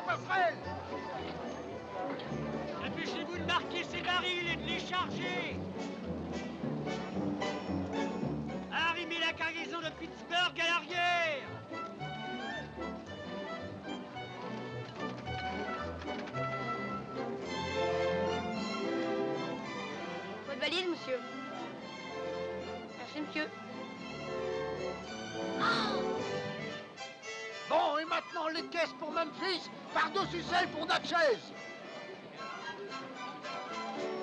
passerelle. Dépêchez-vous de marquer ces barils et de les charger. Arrimez la cargaison de Pittsburgh à l'arrière. Votre valise, monsieur. Merci, monsieur. Bon, et maintenant les caisses pour Memphis, par-dessus celles pour Natchez.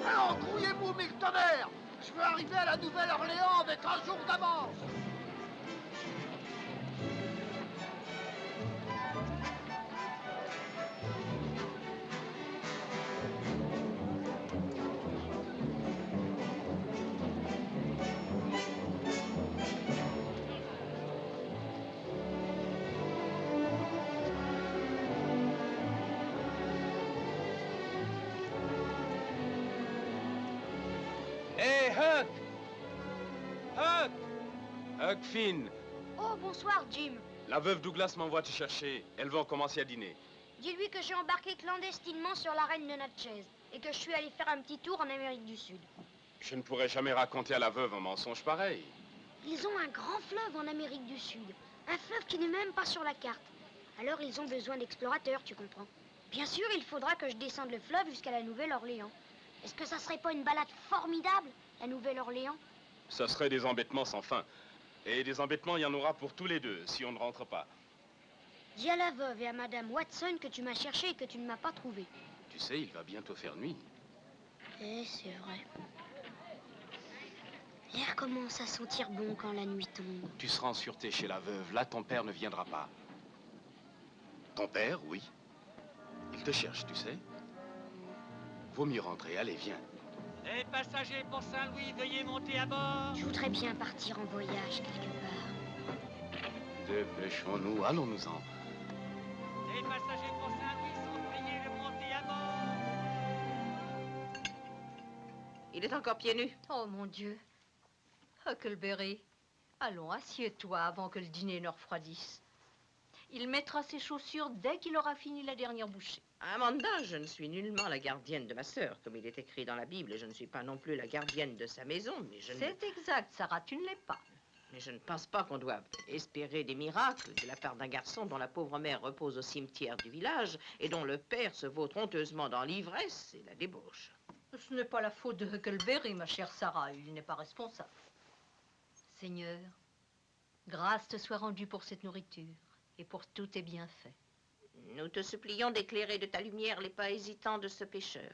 Alors, grouillez-vous, mille tonnerres. Je veux arriver à la Nouvelle-Orléans avec un jour d'avance. Hé, Huck! Huck! Huck Finn! Oh, bonsoir, Jim. La veuve Douglas m'envoie te chercher. Elles vont commencer à dîner. Dis-lui que j'ai embarqué clandestinement sur la reine de Natchez et que je suis allé faire un petit tour en Amérique du Sud. Je ne pourrais jamais raconter à la veuve un mensonge pareil. Ils ont un grand fleuve en Amérique du Sud. Un fleuve qui n'est même pas sur la carte. Alors ils ont besoin d'explorateurs, tu comprends. Bien sûr, il faudra que je descende le fleuve jusqu'à la Nouvelle-Orléans. Est-ce que ça serait pas une balade formidable, la Nouvelle-Orléans? Ça serait des embêtements sans fin. Et des embêtements, il y en aura pour tous les deux, si on ne rentre pas. Dis à la veuve et à Madame Watson que tu m'as cherché et que tu ne m'as pas trouvé. Tu sais, il va bientôt faire nuit. Eh, c'est vrai. L'air commence à sentir bon quand la nuit tombe. Tu seras en sûreté chez la veuve. Là, ton père ne viendra pas. Ton père, oui. Il te cherche, tu sais. Vaut mieux rentrer. Allez, viens. Les passagers pour Saint-Louis, veuillez monter à bord. Je voudrais bien partir en voyage quelque part. Dépêchons-nous. Allons-nous-en. Les passagers pour Saint-Louis sont priés de monter à bord. Il est encore pieds nus. Oh, mon Dieu. Huckleberry, allons, assieds-toi avant que le dîner ne refroidisse. Il mettra ses chaussures dès qu'il aura fini la dernière bouchée. Amanda, je ne suis nullement la gardienne de ma sœur, comme il est écrit dans la Bible, et je ne suis pas non plus la gardienne de sa maison, mais je ne... C'est exact, Sarah, tu ne l'es pas. Mais je ne pense pas qu'on doive espérer des miracles de la part d'un garçon dont la pauvre mère repose au cimetière du village et dont le père se vautre honteusement dans l'ivresse et la débauche. Ce n'est pas la faute de Huckleberry, ma chère Sarah, il n'est pas responsable. Seigneur, grâce te soit rendue pour cette nourriture et pour tous tes bienfaits. Nous te supplions d'éclairer de ta lumière les pas hésitants de ce pécheur,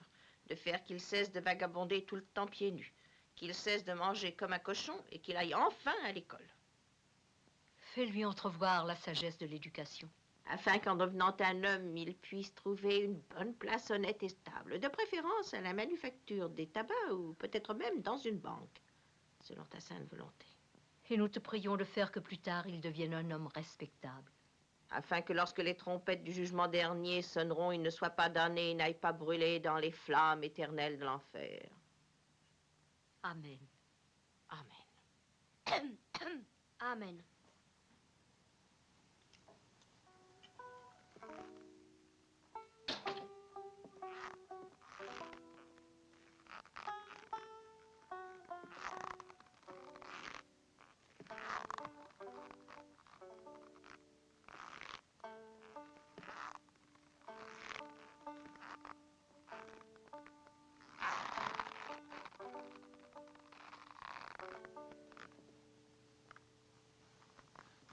de faire qu'il cesse de vagabonder tout le temps pieds nus, qu'il cesse de manger comme un cochon et qu'il aille enfin à l'école. Fais-lui entrevoir la sagesse de l'éducation. Afin qu'en devenant un homme, il puisse trouver une bonne place honnête et stable, de préférence à la manufacture des tabacs ou peut-être même dans une banque, selon ta sainte volonté. Et nous te prions de faire que plus tard il devienne un homme respectable. Afin que lorsque les trompettes du jugement dernier sonneront, il ne soit pas damné et n'aille pas brûler dans les flammes éternelles de l'enfer. Amen. Amen. Amen.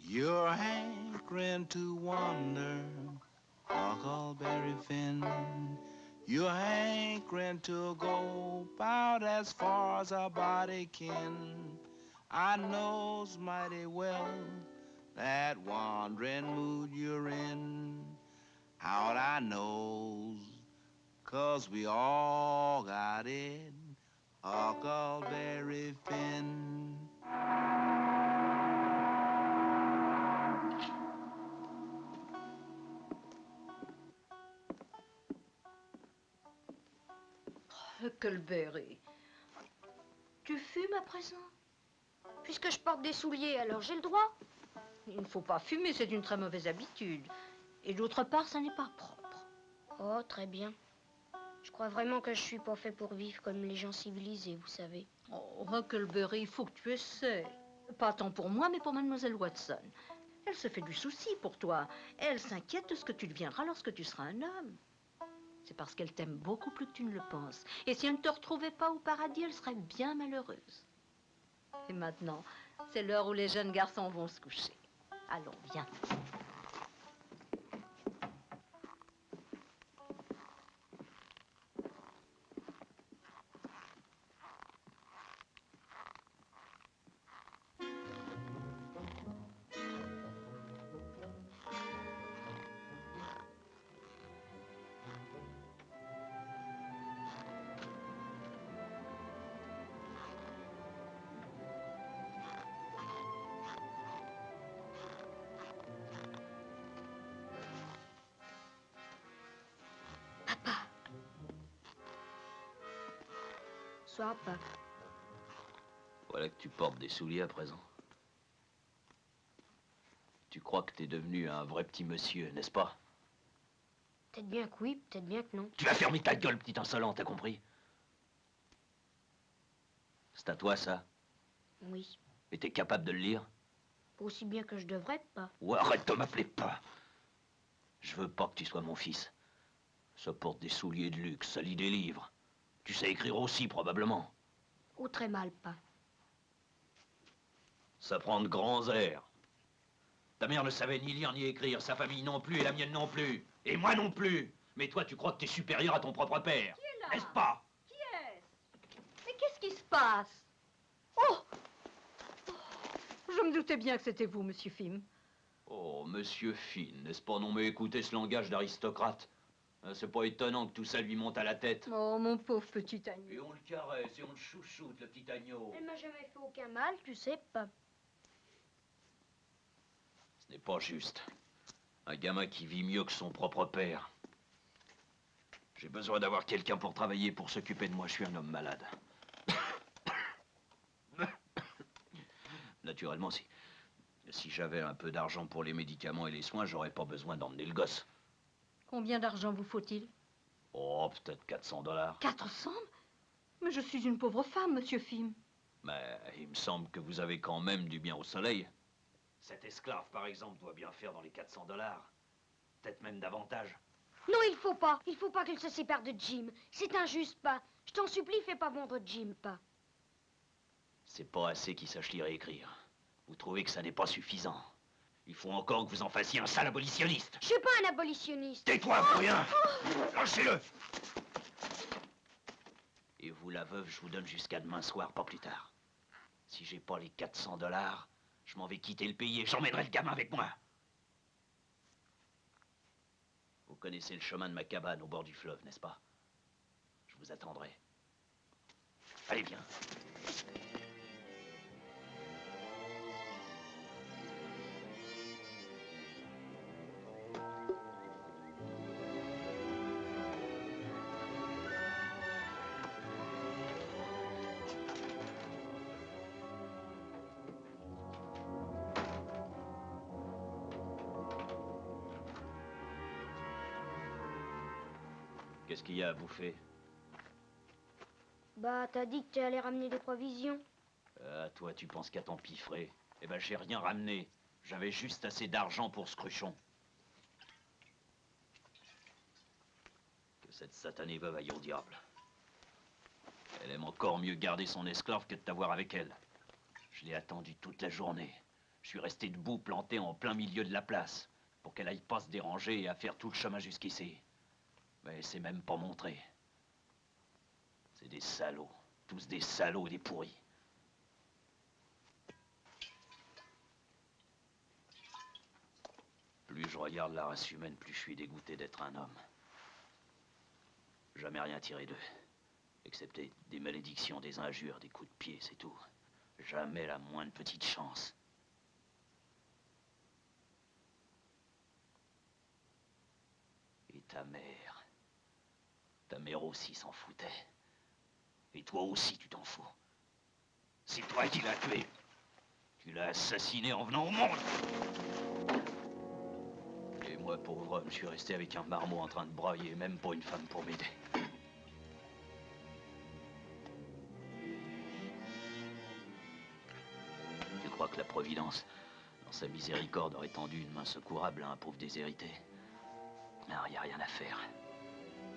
You're hankering to wander, Huckleberry Finn. You're hankering to go about as far as our body can. I knows mighty well that wandering mood you're in. How'd I knows, 'cause we all got it, Huckleberry Finn. Huckleberry, tu fumes à présent? Puisque je porte des souliers, alors j'ai le droit. Il ne faut pas fumer, c'est une très mauvaise habitude. Et d'autre part, ça n'est pas propre. Oh, très bien. Je crois vraiment que je suis pas fait pour vivre comme les gens civilisés, vous savez. Oh, Huckleberry, il faut que tu essaies. Pas tant pour moi, mais pour Mademoiselle Watson. Elle se fait du souci pour toi. Elle s'inquiète de ce que tu deviendras lorsque tu seras un homme. C'est parce qu'elle t'aime beaucoup plus que tu ne le penses. Et si elle ne te retrouvait pas au paradis, elle serait bien malheureuse. Et maintenant, c'est l'heure où les jeunes garçons vont se coucher. Allons, viens. Sois pas. Voilà que tu portes des souliers à présent. Tu crois que t'es devenu un vrai petit monsieur, n'est-ce pas? Peut-être bien que oui, peut-être bien que non. Tu vas fermer ta gueule, petit insolent, t'as compris? C'est à toi, ça? Oui. Et t'es capable de le lire? Pas aussi bien que je devrais, pas. Ou arrête de m'appeler pas. Je veux pas que tu sois mon fils. Ça porte des souliers de luxe, ça lit des livres. Tu sais écrire aussi, probablement. Ou très mal, pas. Ça prend de grands airs. Ta mère ne savait ni lire ni écrire, sa famille non plus, et la mienne non plus. Et moi non plus. Mais toi, tu crois que t'es supérieur à ton propre père. Qui est là? N'est-ce pas? Qui est-ce? Mais qu'est-ce qui se passe? Oh! Je me doutais bien que c'était vous, Monsieur Fim. Oh, monsieur Finn, n'est-ce pas? Non, mais écoutez ce langage d'aristocrate. C'est pas étonnant que tout ça lui monte à la tête. Oh, mon pauvre petit agneau. Et on le caresse, et on le chouchoute, le petit agneau. Elle m'a jamais fait aucun mal, tu sais, pas. Ce n'est pas juste. Un gamin qui vit mieux que son propre père. J'ai besoin d'avoir quelqu'un pour travailler, pour s'occuper de moi. Je suis un homme malade. Naturellement, si j'avais un peu d'argent pour les médicaments et les soins, j'aurais pas besoin d'emmener le gosse. Combien d'argent vous faut-il? Oh, peut-être 400 $. 400? Mais je suis une pauvre femme, Monsieur Fim. Mais il me semble que vous avez quand même du bien au soleil. Cet esclave, par exemple, doit bien faire dans les 400 $. Peut-être même davantage. Non, il faut pas. Il faut pas qu'elle se sépare de Jim. C'est injuste, pas. Je t'en supplie, fais pas vendre Jim, pas. C'est pas assez qu'il sache lire et écrire. Vous trouvez que ça n'est pas suffisant. Il faut encore que vous en fassiez un sale abolitionniste. Je suis pas un abolitionniste. Tais-toi, rien. Lâchez-le. Et vous, la veuve, je vous donne jusqu'à demain soir, pas plus tard. Si j'ai pas les 400 $, je m'en vais quitter le pays et j'emmènerai le gamin avec moi. Vous connaissez le chemin de ma cabane au bord du fleuve, n'est-ce pas? Je vous attendrai. Allez, viens. Qu'est-ce qu'il y a à bouffer? Bah, t'as dit que tu allais ramener des provisions. Toi, tu penses qu'à t'empiffrer. Eh ben, j'ai rien ramené. J'avais juste assez d'argent pour ce cruchon. Que cette satanée veuve aille au diable. Elle aime encore mieux garder son esclave que de t'avoir avec elle. Je l'ai attendue toute la journée. Je suis resté debout, planté en plein milieu de la place, pour qu'elle aille pas se déranger et à faire tout le chemin jusqu'ici. Mais elle s'est même pas montrée. C'est des salauds. Tous des salauds et des pourris. Plus je regarde la race humaine, plus je suis dégoûté d'être un homme. Jamais rien tiré d'eux. Excepté des malédictions, des injures, des coups de pied, c'est tout. Jamais la moindre petite chance. Et ta mère... Ta mère aussi s'en foutait. Et toi aussi, tu t'en fous. C'est toi qui l'as tué. Tu l'as assassiné en venant au monde. Et Moi, pauvre homme, je suis resté avec un marmot en train de broyer, même pour une femme pour m'aider. Tu crois que la Providence, dans sa miséricorde, aurait tendu une main secourable à un pauvre déshérité? Non, il n'y a rien à faire.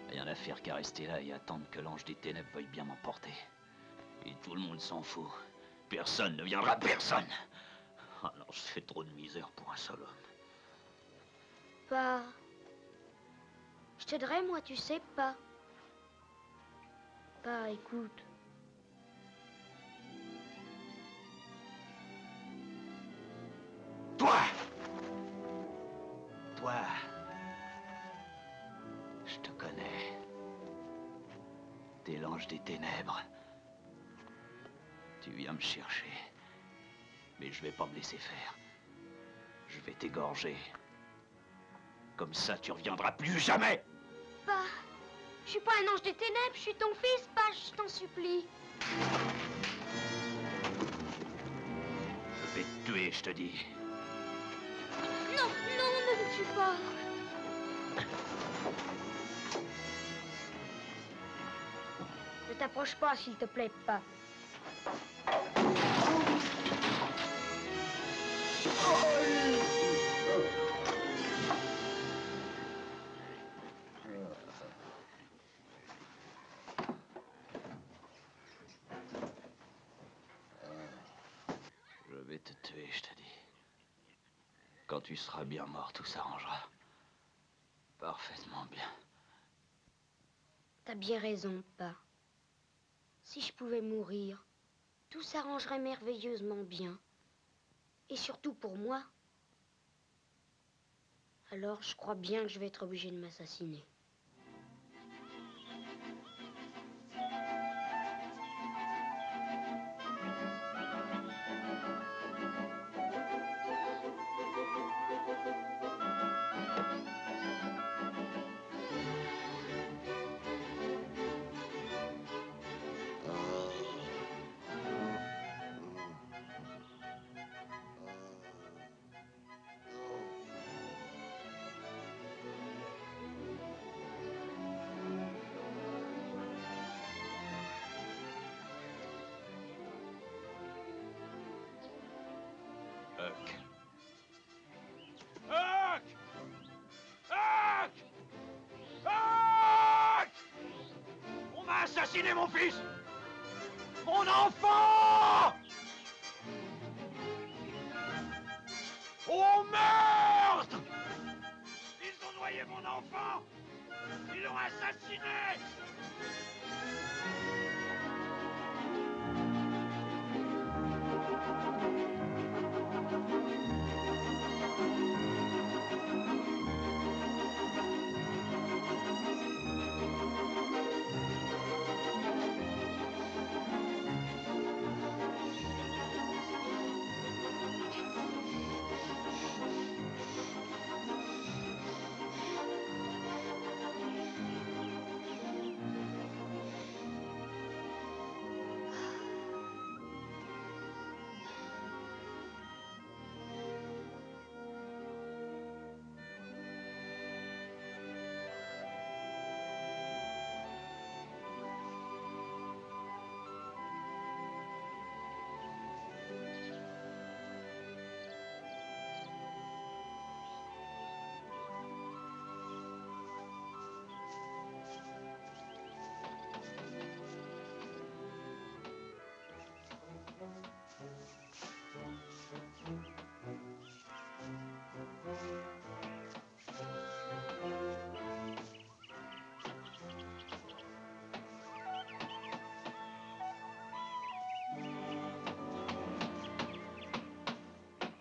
Rien à faire qu'à rester là et attendre que l'ange des ténèbres veuille bien m'emporter. Et tout le monde s'en fout. Personne ne viendra, personne. Ah non, je fais trop de misère pour un seul homme. Pas. Je t'aiderai, moi, tu sais, pas. Pas, écoute. Toi! Toi! Je te connais. T'es l'ange des ténèbres. Tu viens me chercher. Mais je vais pas me laisser faire. Je vais t'égorger. Comme ça, tu reviendras plus jamais! Pas. Je suis pas un ange des ténèbres, je suis ton fils, pas, je t'en supplie. Je vais te tuer, je te dis. Non, non, ne me tue pas. Ne t'approche pas, s'il te plaît, pas. Je vais te tuer, je te dis. Quand tu seras bien mort, tout s'arrangera. Parfaitement bien. T'as bien raison, pas. Si je pouvais mourir, tout s'arrangerait merveilleusement bien. Et surtout pour moi. Alors, je crois bien que je vais être obligé de m'assassiner. Huck! Huck! Huck! Huck! On m'a assassiné mon fils! Mon enfant! Au meurtre! Ils ont noyé mon enfant! Ils l'ont assassiné!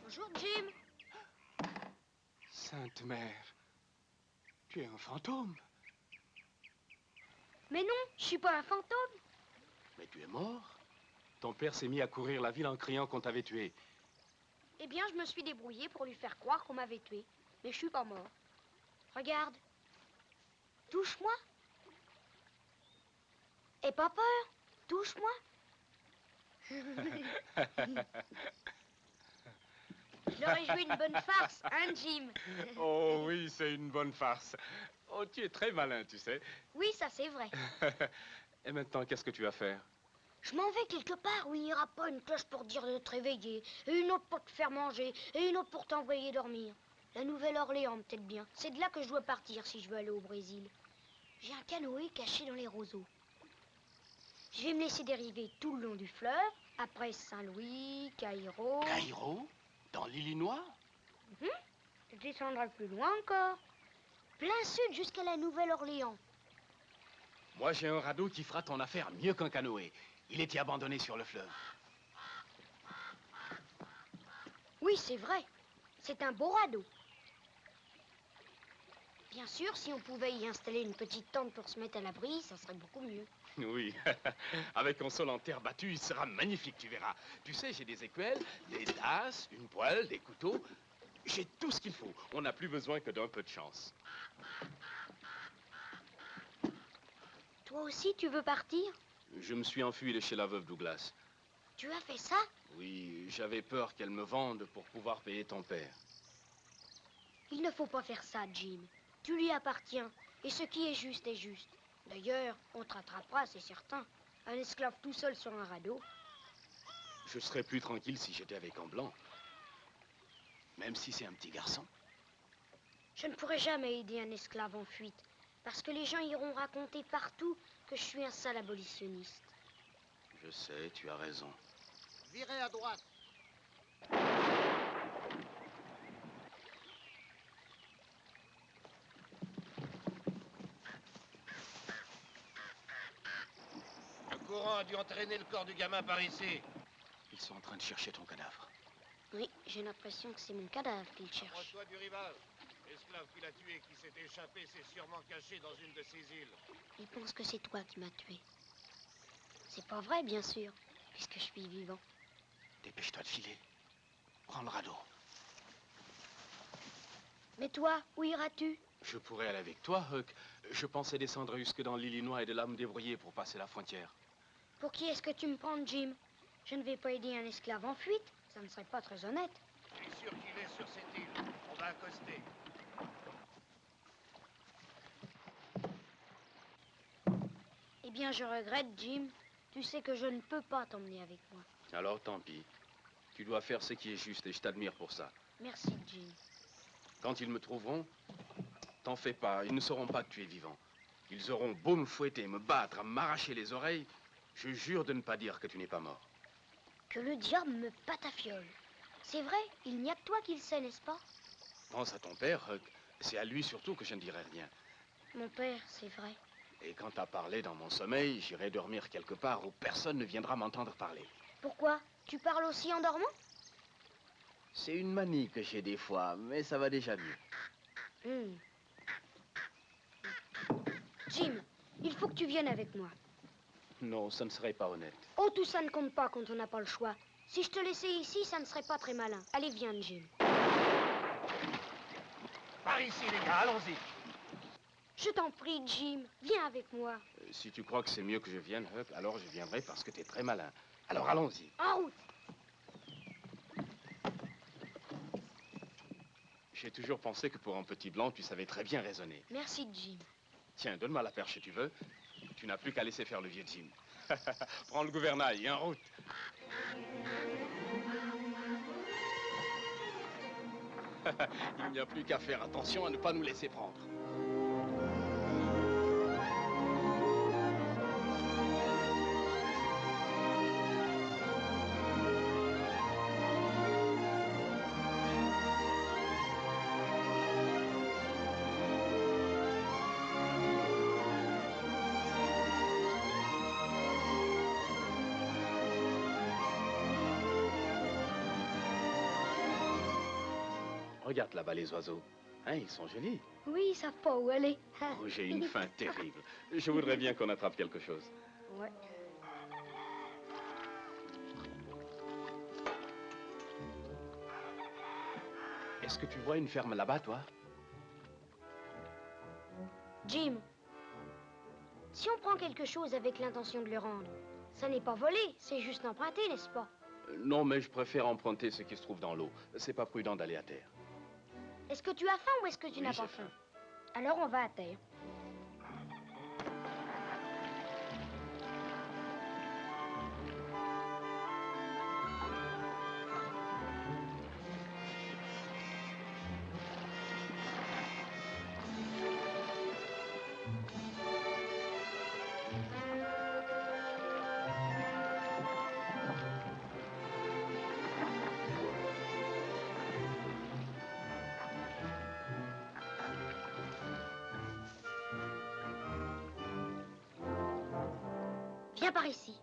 Bonjour, Jim. Sainte Mère, tu es un fantôme. Mais non, je suis pas un fantôme. Mais tu es mort. Ton père s'est mis à courir la ville en criant qu'on t'avait tué. Eh bien, je me suis débrouillée pour lui faire croire qu'on m'avait tué. Mais je suis pas mort. Regarde. Touche-moi. Aie pas peur. Touche-moi. Je leur ai joué une bonne farce, hein, Jim? Oh oui, c'est une bonne farce. Oh, tu es très malin, tu sais. Oui, ça c'est vrai. Et maintenant, qu'est-ce que tu vas faire? Je m'en vais quelque part où il n'y aura pas une cloche pour dire de te réveiller, et une autre pour te faire manger, et une autre pour t'envoyer dormir. La Nouvelle-Orléans, peut-être bien. C'est de là que je dois partir si je veux aller au Brésil. J'ai un canoë caché dans les roseaux. Je vais me laisser dériver tout le long du fleuve, après Saint-Louis, Caïro... Caïro? Dans l'Illinois? Je descendrai plus loin encore. Plein sud jusqu'à la Nouvelle-Orléans. Moi, j'ai un radeau qui fera ton affaire mieux qu'un canoë. Il était abandonné sur le fleuve. Oui, c'est vrai. C'est un beau radeau. Bien sûr, si on pouvait y installer une petite tente pour se mettre à l'abri, ça serait beaucoup mieux. Oui, avec un sol en terre battue, il sera magnifique, tu verras. Tu sais, j'ai des écuelles, des tasses, une poêle, des couteaux. J'ai tout ce qu'il faut. On n'a plus besoin que d'un peu de chance. Toi aussi, tu veux partir? Je me suis enfui de chez la veuve Douglas. Tu as fait ça? Oui, j'avais peur qu'elle me vende pour pouvoir payer ton père. Il ne faut pas faire ça, Jim. Tu lui appartiens. Et ce qui est juste est juste. D'ailleurs, on te rattrapera, c'est certain. Un esclave tout seul sur un radeau. Je serais plus tranquille si j'étais avec un blanc. Même si c'est un petit garçon. Je ne pourrai jamais aider un esclave en fuite. Parce que les gens iront raconter partout que je suis un sale abolitionniste. Je sais, tu as raison. Virez à droite. Le courant a dû entraîner le corps du gamin par ici. Ils sont en train de chercher ton cadavre. Oui, j'ai l'impression que c'est mon cadavre qu'ils cherchent. Approche-toi du rivage. L'esclave qui l'a tué, qui s'est échappé, s'est sûrement caché dans une de ces îles. Ils pensent que c'est toi qui m'as tué. C'est pas vrai, bien sûr, puisque je suis vivant. Dépêche-toi de filer. Prends le radeau. Mais toi, où iras-tu? Je pourrais aller avec toi, Huck. Je pensais descendre jusque dans l'Illinois et de là me débrouiller pour passer la frontière. Pour qui est-ce que tu me prends, Jim? Je ne vais pas aider un esclave en fuite. Ça ne serait pas très honnête. Je suis sûr qu'il est sur cette île. On va accoster. Eh bien, je regrette, Jim. Tu sais que je ne peux pas t'emmener avec moi. Alors tant pis. Tu dois faire ce qui est juste et je t'admire pour ça. Merci, Jim. Quand ils me trouveront, t'en fais pas, ils ne sauront pas que tu es vivant. Ils auront beau me fouetter, me battre, m'arracher les oreilles, je jure de ne pas dire que tu n'es pas mort. Que le diable me patafiole. C'est vrai, il n'y a que toi qui le sais, n'est-ce pas? Pense à ton père, Huck. C'est à lui surtout que je ne dirai rien. Mon père, c'est vrai. Et quand t'as parlé dans mon sommeil, j'irai dormir quelque part où personne ne viendra m'entendre parler. Pourquoi? Tu parles aussi en dormant? C'est une manie que j'ai des fois, mais ça va déjà mieux. Jim, il faut que tu viennes avec moi. Non, ça ne serait pas honnête. Oh, tout ça ne compte pas quand on n'a pas le choix. Si je te laissais ici, ça ne serait pas très malin. Allez, viens, Jim. Par ici, les gars, allons-y. Je t'en prie, Jim, viens avec moi. Si tu crois que c'est mieux que je vienne, Huck, alors je viendrai parce que t'es très malin. Alors allons-y. En route. J'ai toujours pensé que pour un petit blanc, tu savais très bien raisonner. Merci, Jim. Tiens, donne-moi la perche si tu veux. Tu n'as plus qu'à laisser faire le vieux Jim. Prends le gouvernail et en route. Il n'y a plus qu'à faire attention à ne pas nous laisser prendre. Regarde là-bas les oiseaux. Hein, ils sont jolis. Oui, ils savent pas où aller. Oh, j'ai une faim terrible. Je voudrais bien qu'on attrape quelque chose. Ouais. Est-ce que tu vois une ferme là-bas, toi? Jim, si on prend quelque chose avec l'intention de le rendre, ça n'est pas volé, c'est juste emprunté, n'est-ce pas? Non, mais je préfère emprunter ce qui se trouve dans l'eau. C'est pas prudent d'aller à terre. Est-ce que tu as faim ou est-ce que tu n'as Oui, pas j'ai faim? faim. Alors on va à terre. Viens par ici.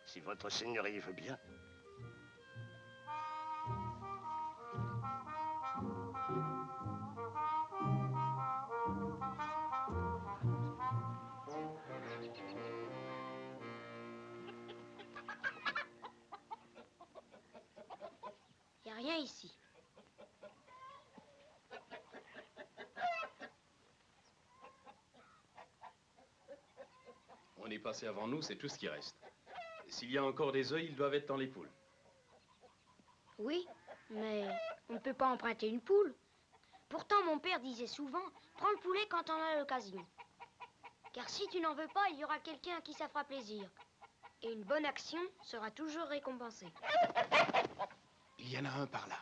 Si votre seigneurie veut bien. Y a rien ici. On est passé avant nous, c'est tout ce qui reste. S'il y a encore des œufs, ils doivent être dans les poules. Oui, mais on ne peut pas emprunter une poule. Pourtant, mon père disait souvent, prends le poulet quand on a l'occasion. Car si tu n'en veux pas, il y aura quelqu'un à qui ça fera plaisir. Et une bonne action sera toujours récompensée. Il y en a un par là.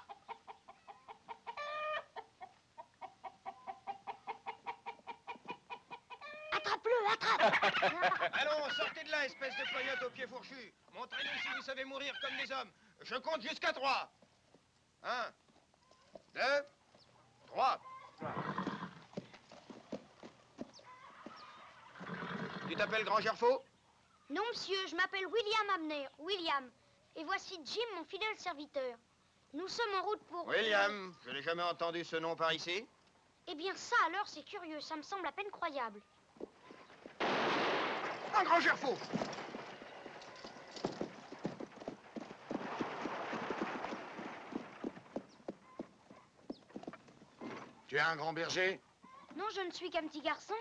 Attrape-le, attrape! Allons, sortez de là, espèce de coyote aux pieds fourchus. Montrez-nous si vous savez mourir comme des hommes. Je compte jusqu'à 3. 1, 2, 3. Tu t'appelles Grand Gerfaut? Non, monsieur, je m'appelle William Abner. William. Et voici Jim, mon fidèle serviteur. Nous sommes en route pour... William, je n'ai jamais entendu ce nom par ici. Eh bien, ça, alors, c'est curieux. Ça me semble à peine croyable. Un Grand Gerfaut! Tu es un grand berger? Non, je ne suis qu'un petit garçon.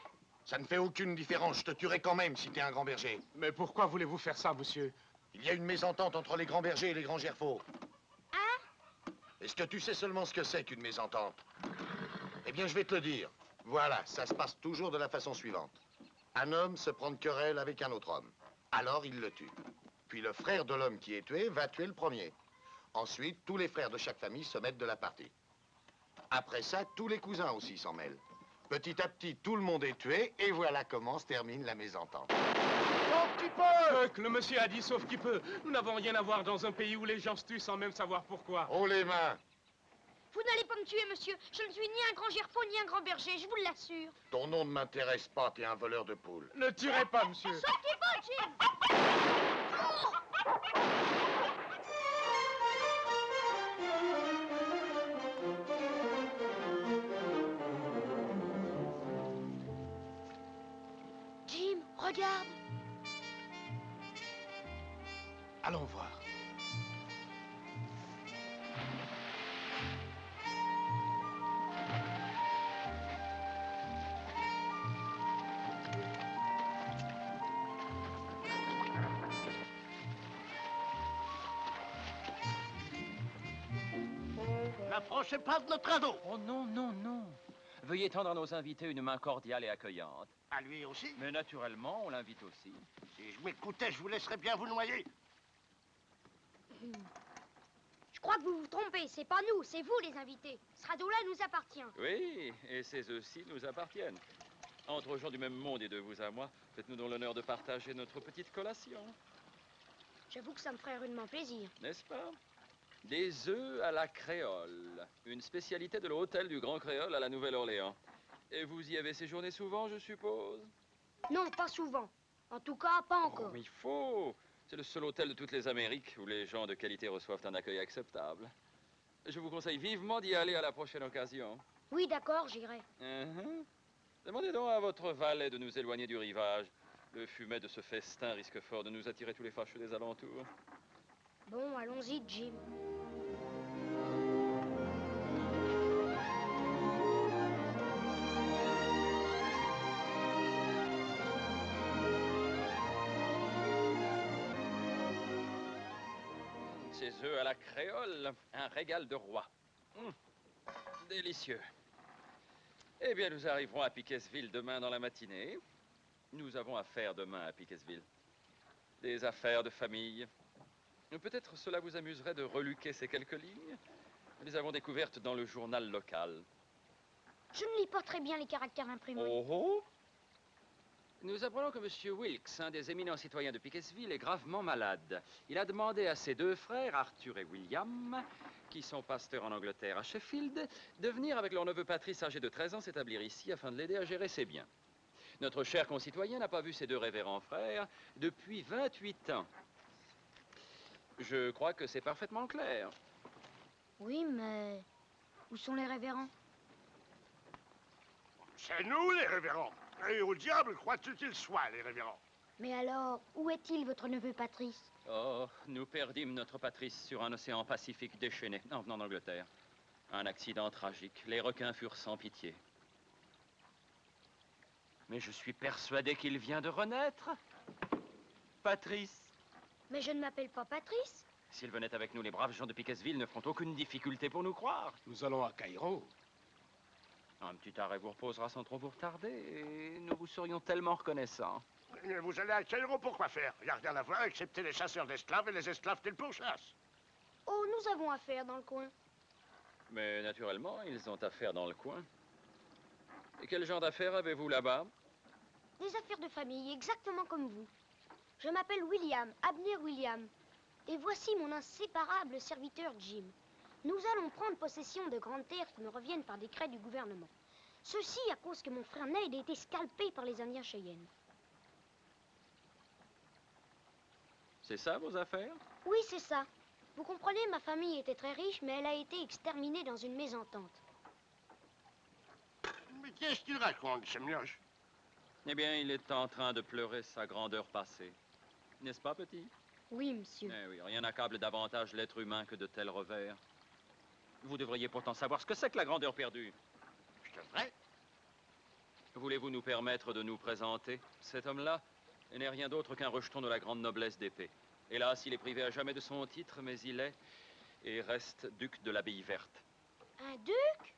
Ça ne fait aucune différence. Je te tuerai quand même si tu es un grand berger. Mais pourquoi voulez-vous faire ça, monsieur? Il y a une mésentente entre les grands bergers et les grands gerfauts. Hein? Est-ce que tu sais seulement ce que c'est qu'une mésentente? Eh bien, je vais te le dire. Voilà, ça se passe toujours de la façon suivante. Un homme se prend de querelle avec un autre homme. Alors, il le tue. Puis le frère de l'homme qui est tué va tuer le premier. Ensuite, tous les frères de chaque famille se mettent de la partie. Après ça, tous les cousins aussi s'en mêlent. Petit à petit, tout le monde est tué, et voilà comment se termine la mésentente. Sauf qui peut! Que le monsieur a dit sauf qui peut. Nous n'avons rien à voir dans un pays où les gens se tuent sans même savoir pourquoi. Oh les mains! Vous n'allez pas me tuer, monsieur. Je ne suis ni un grand gerfaut, ni un grand berger, je vous l'assure. Ton nom ne m'intéresse pas, t'es un voleur de poules. Ne tuerez pas, monsieur. Sortez-vous, Jim! Jim, regarde. Allons voir. N'approchez pas de notre ado. Oh non, non, non. Veuillez tendre à nos invités une main cordiale et accueillante. À lui aussi. Mais naturellement, on l'invite aussi. Si je m'écoutais, je vous laisserais bien vous noyer. Je crois que vous vous trompez. C'est pas nous, c'est vous les invités. Ce radeau-là nous appartient. Oui, et ces œufs-ci nous appartiennent. Entre gens du même monde et de vous à moi, faites-nous donc l'honneur de partager notre petite collation. J'avoue que ça me ferait rudement plaisir. N'est-ce pas? Des œufs à la créole. Une spécialité de l'hôtel du Grand Créole à la Nouvelle-Orléans. Et vous y avez séjourné souvent, je suppose? Non, pas souvent. En tout cas, pas encore. Oh, il faut. C'est le seul hôtel de toutes les Amériques où les gens de qualité reçoivent un accueil acceptable. Je vous conseille vivement d'y aller à la prochaine occasion. Oui, d'accord, j'irai. Demandez donc à votre valet de nous éloigner du rivage. Le fumet de ce festin risque fort de nous attirer tous les fâcheux des alentours. Bon, allons-y, Jim. Ces œufs à la créole, un régal de roi. Délicieux. Eh bien, nous arriverons à Piquesville demain dans la matinée. Nous avons affaire demain à Piquesville. Des affaires de famille. Peut-être cela vous amuserait de reluquer ces quelques lignes. Nous les avons découvertes dans le journal local. Je ne lis pas très bien les caractères imprimés. Oh oh! Nous apprenons que M. Wilkes, un des éminents citoyens de Piquesville, est gravement malade. Il a demandé à ses deux frères, Arthur et William, qui sont pasteurs en Angleterre à Sheffield, de venir avec leur neveu Patrice, âgé de 13 ans, s'établir ici afin de l'aider à gérer ses biens. Notre cher concitoyen n'a pas vu ses deux révérends frères depuis 28 ans. Je crois que c'est parfaitement clair. Oui, mais où sont les révérends? C'est nous, les révérends. Et au diable crois-tu qu'ils soient, les révérends? Mais alors, où est-il, votre neveu Patrice? Oh, nous perdîmes notre Patrice sur un océan Pacifique déchaîné en venant d'Angleterre. Un accident tragique. Les requins furent sans pitié. Mais je suis persuadé qu'il vient de renaître. Patrice. Mais je ne m'appelle pas Patrice. S'il venait avec nous, les braves gens de Piquesville ne feront aucune difficulté pour nous croire. Nous allons à Cairo. Un petit arrêt vous reposera sans trop vous retarder et nous vous serions tellement reconnaissants. Mais vous allez à Cairo pour quoi faire? Il n'y a rien à voir excepté les chasseurs d'esclaves et les esclaves qu'ils pourchassent. Oh, nous avons affaire dans le coin. Mais naturellement, ils ont affaire dans le coin. Et quel genre d'affaires avez-vous là-bas? Des affaires de famille, exactement comme vous. Je m'appelle William, Abner William. Et voici mon inséparable serviteur Jim. Nous allons prendre possession de grandes terres qui nous reviennent par décret du gouvernement. Ceci à cause que mon frère Ned a été scalpé par les Indiens Cheyennes. C'est ça, vos affaires? Oui, c'est ça. Vous comprenez, ma famille était très riche, mais elle a été exterminée dans une mésentente. Mais qu'est-ce qu'il raconte, ce mioche? Eh bien, il est en train de pleurer sa grandeur passée. N'est-ce pas, petit? Oui, monsieur. Eh oui, rien n'accable davantage l'être humain que de tels revers. Vous devriez pourtant savoir ce que c'est que la grandeur perdue. Je devrais. Voulez-vous nous permettre de nous présenter? Cet homme-là n'est rien d'autre qu'un rejeton de la grande noblesse d'épée. Hélas, il est privé à jamais de son titre, mais il est et reste duc de l'Abbaye Verte. Un duc?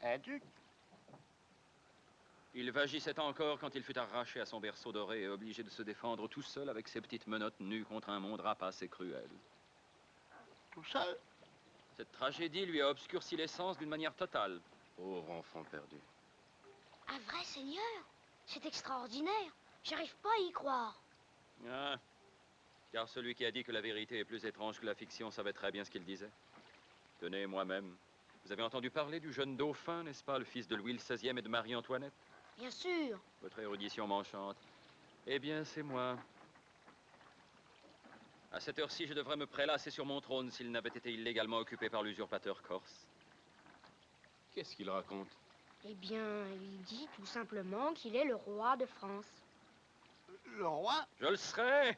Un duc? Il vagissait encore quand il fut arraché à son berceau doré et obligé de se défendre tout seul avec ses petites menottes nues contre un monde rapace et cruel. Tout seul? Cette tragédie lui a obscurci l'essence d'une manière totale. Pauvre enfant perdu. Un vrai seigneur? C'est extraordinaire. J'arrive pas à y croire. Ah, car celui qui a dit que la vérité est plus étrange que la fiction savait très bien ce qu'il disait. Tenez, moi-même. Vous avez entendu parler du jeune dauphin, n'est-ce pas, le fils de Louis XVI et de Marie-Antoinette? Bien sûr. Votre érudition m'enchante. Eh bien, c'est moi. À cette heure-ci, je devrais me prélasser sur mon trône s'il n'avait été illégalement occupé par l'usurpateur corse. Qu'est-ce qu'il raconte? Eh bien, il dit tout simplement qu'il est le roi de France. Le roi? Je le serai,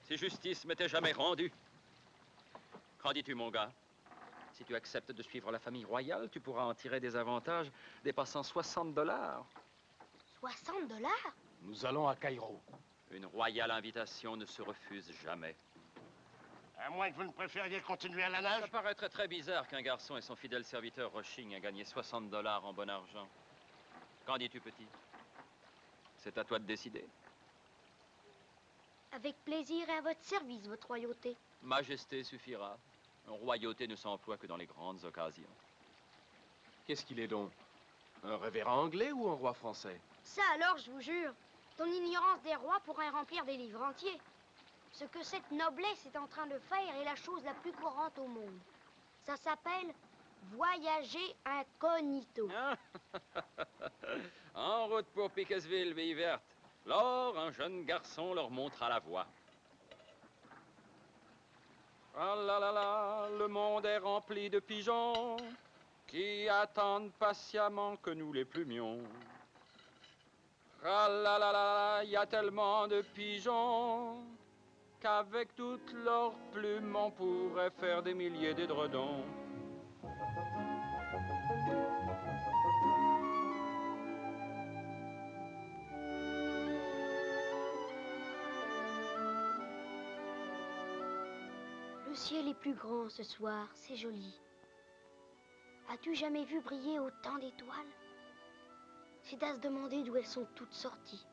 si justice m'était jamais rendue. Qu'en dis-tu, mon gars? Si tu acceptes de suivre la famille royale, tu pourras en tirer des avantages dépassant 60 $. 60 $? Nous allons à Cairo. Une royale invitation ne se refuse jamais. À moins que vous ne préfériez continuer à la nage? Ça paraîtrait très bizarre qu'un garçon et son fidèle serviteur rechignent à gagner 60 $ en bon argent. Qu'en dis-tu, petit? C'est à toi de décider. Avec plaisir et à votre service, votre royauté. Majesté suffira. Une royauté ne s'emploie que dans les grandes occasions. Qu'est-ce qu'il est donc? Un révérend anglais ou un roi français? Ça alors, je vous jure, ton ignorance des rois pourrait remplir des livres entiers. Ce que cette noblesse est en train de faire est la chose la plus courante au monde. Ça s'appelle voyager incognito. En route pour Piquesville, Ville Verte. Lors, un jeune garçon leur montra la voie. Ah là là là, le monde est rempli de pigeons qui attendent patiemment que nous les plumions. Ah là là là, il y a tellement de pigeons qu'avec toutes leurs plumes on pourrait faire des milliers d'édredons. ciel est plus grand ce soir, c'est joli. As-tu jamais vu briller autant d'étoiles? C'est à se demander d'où elles sont toutes sorties.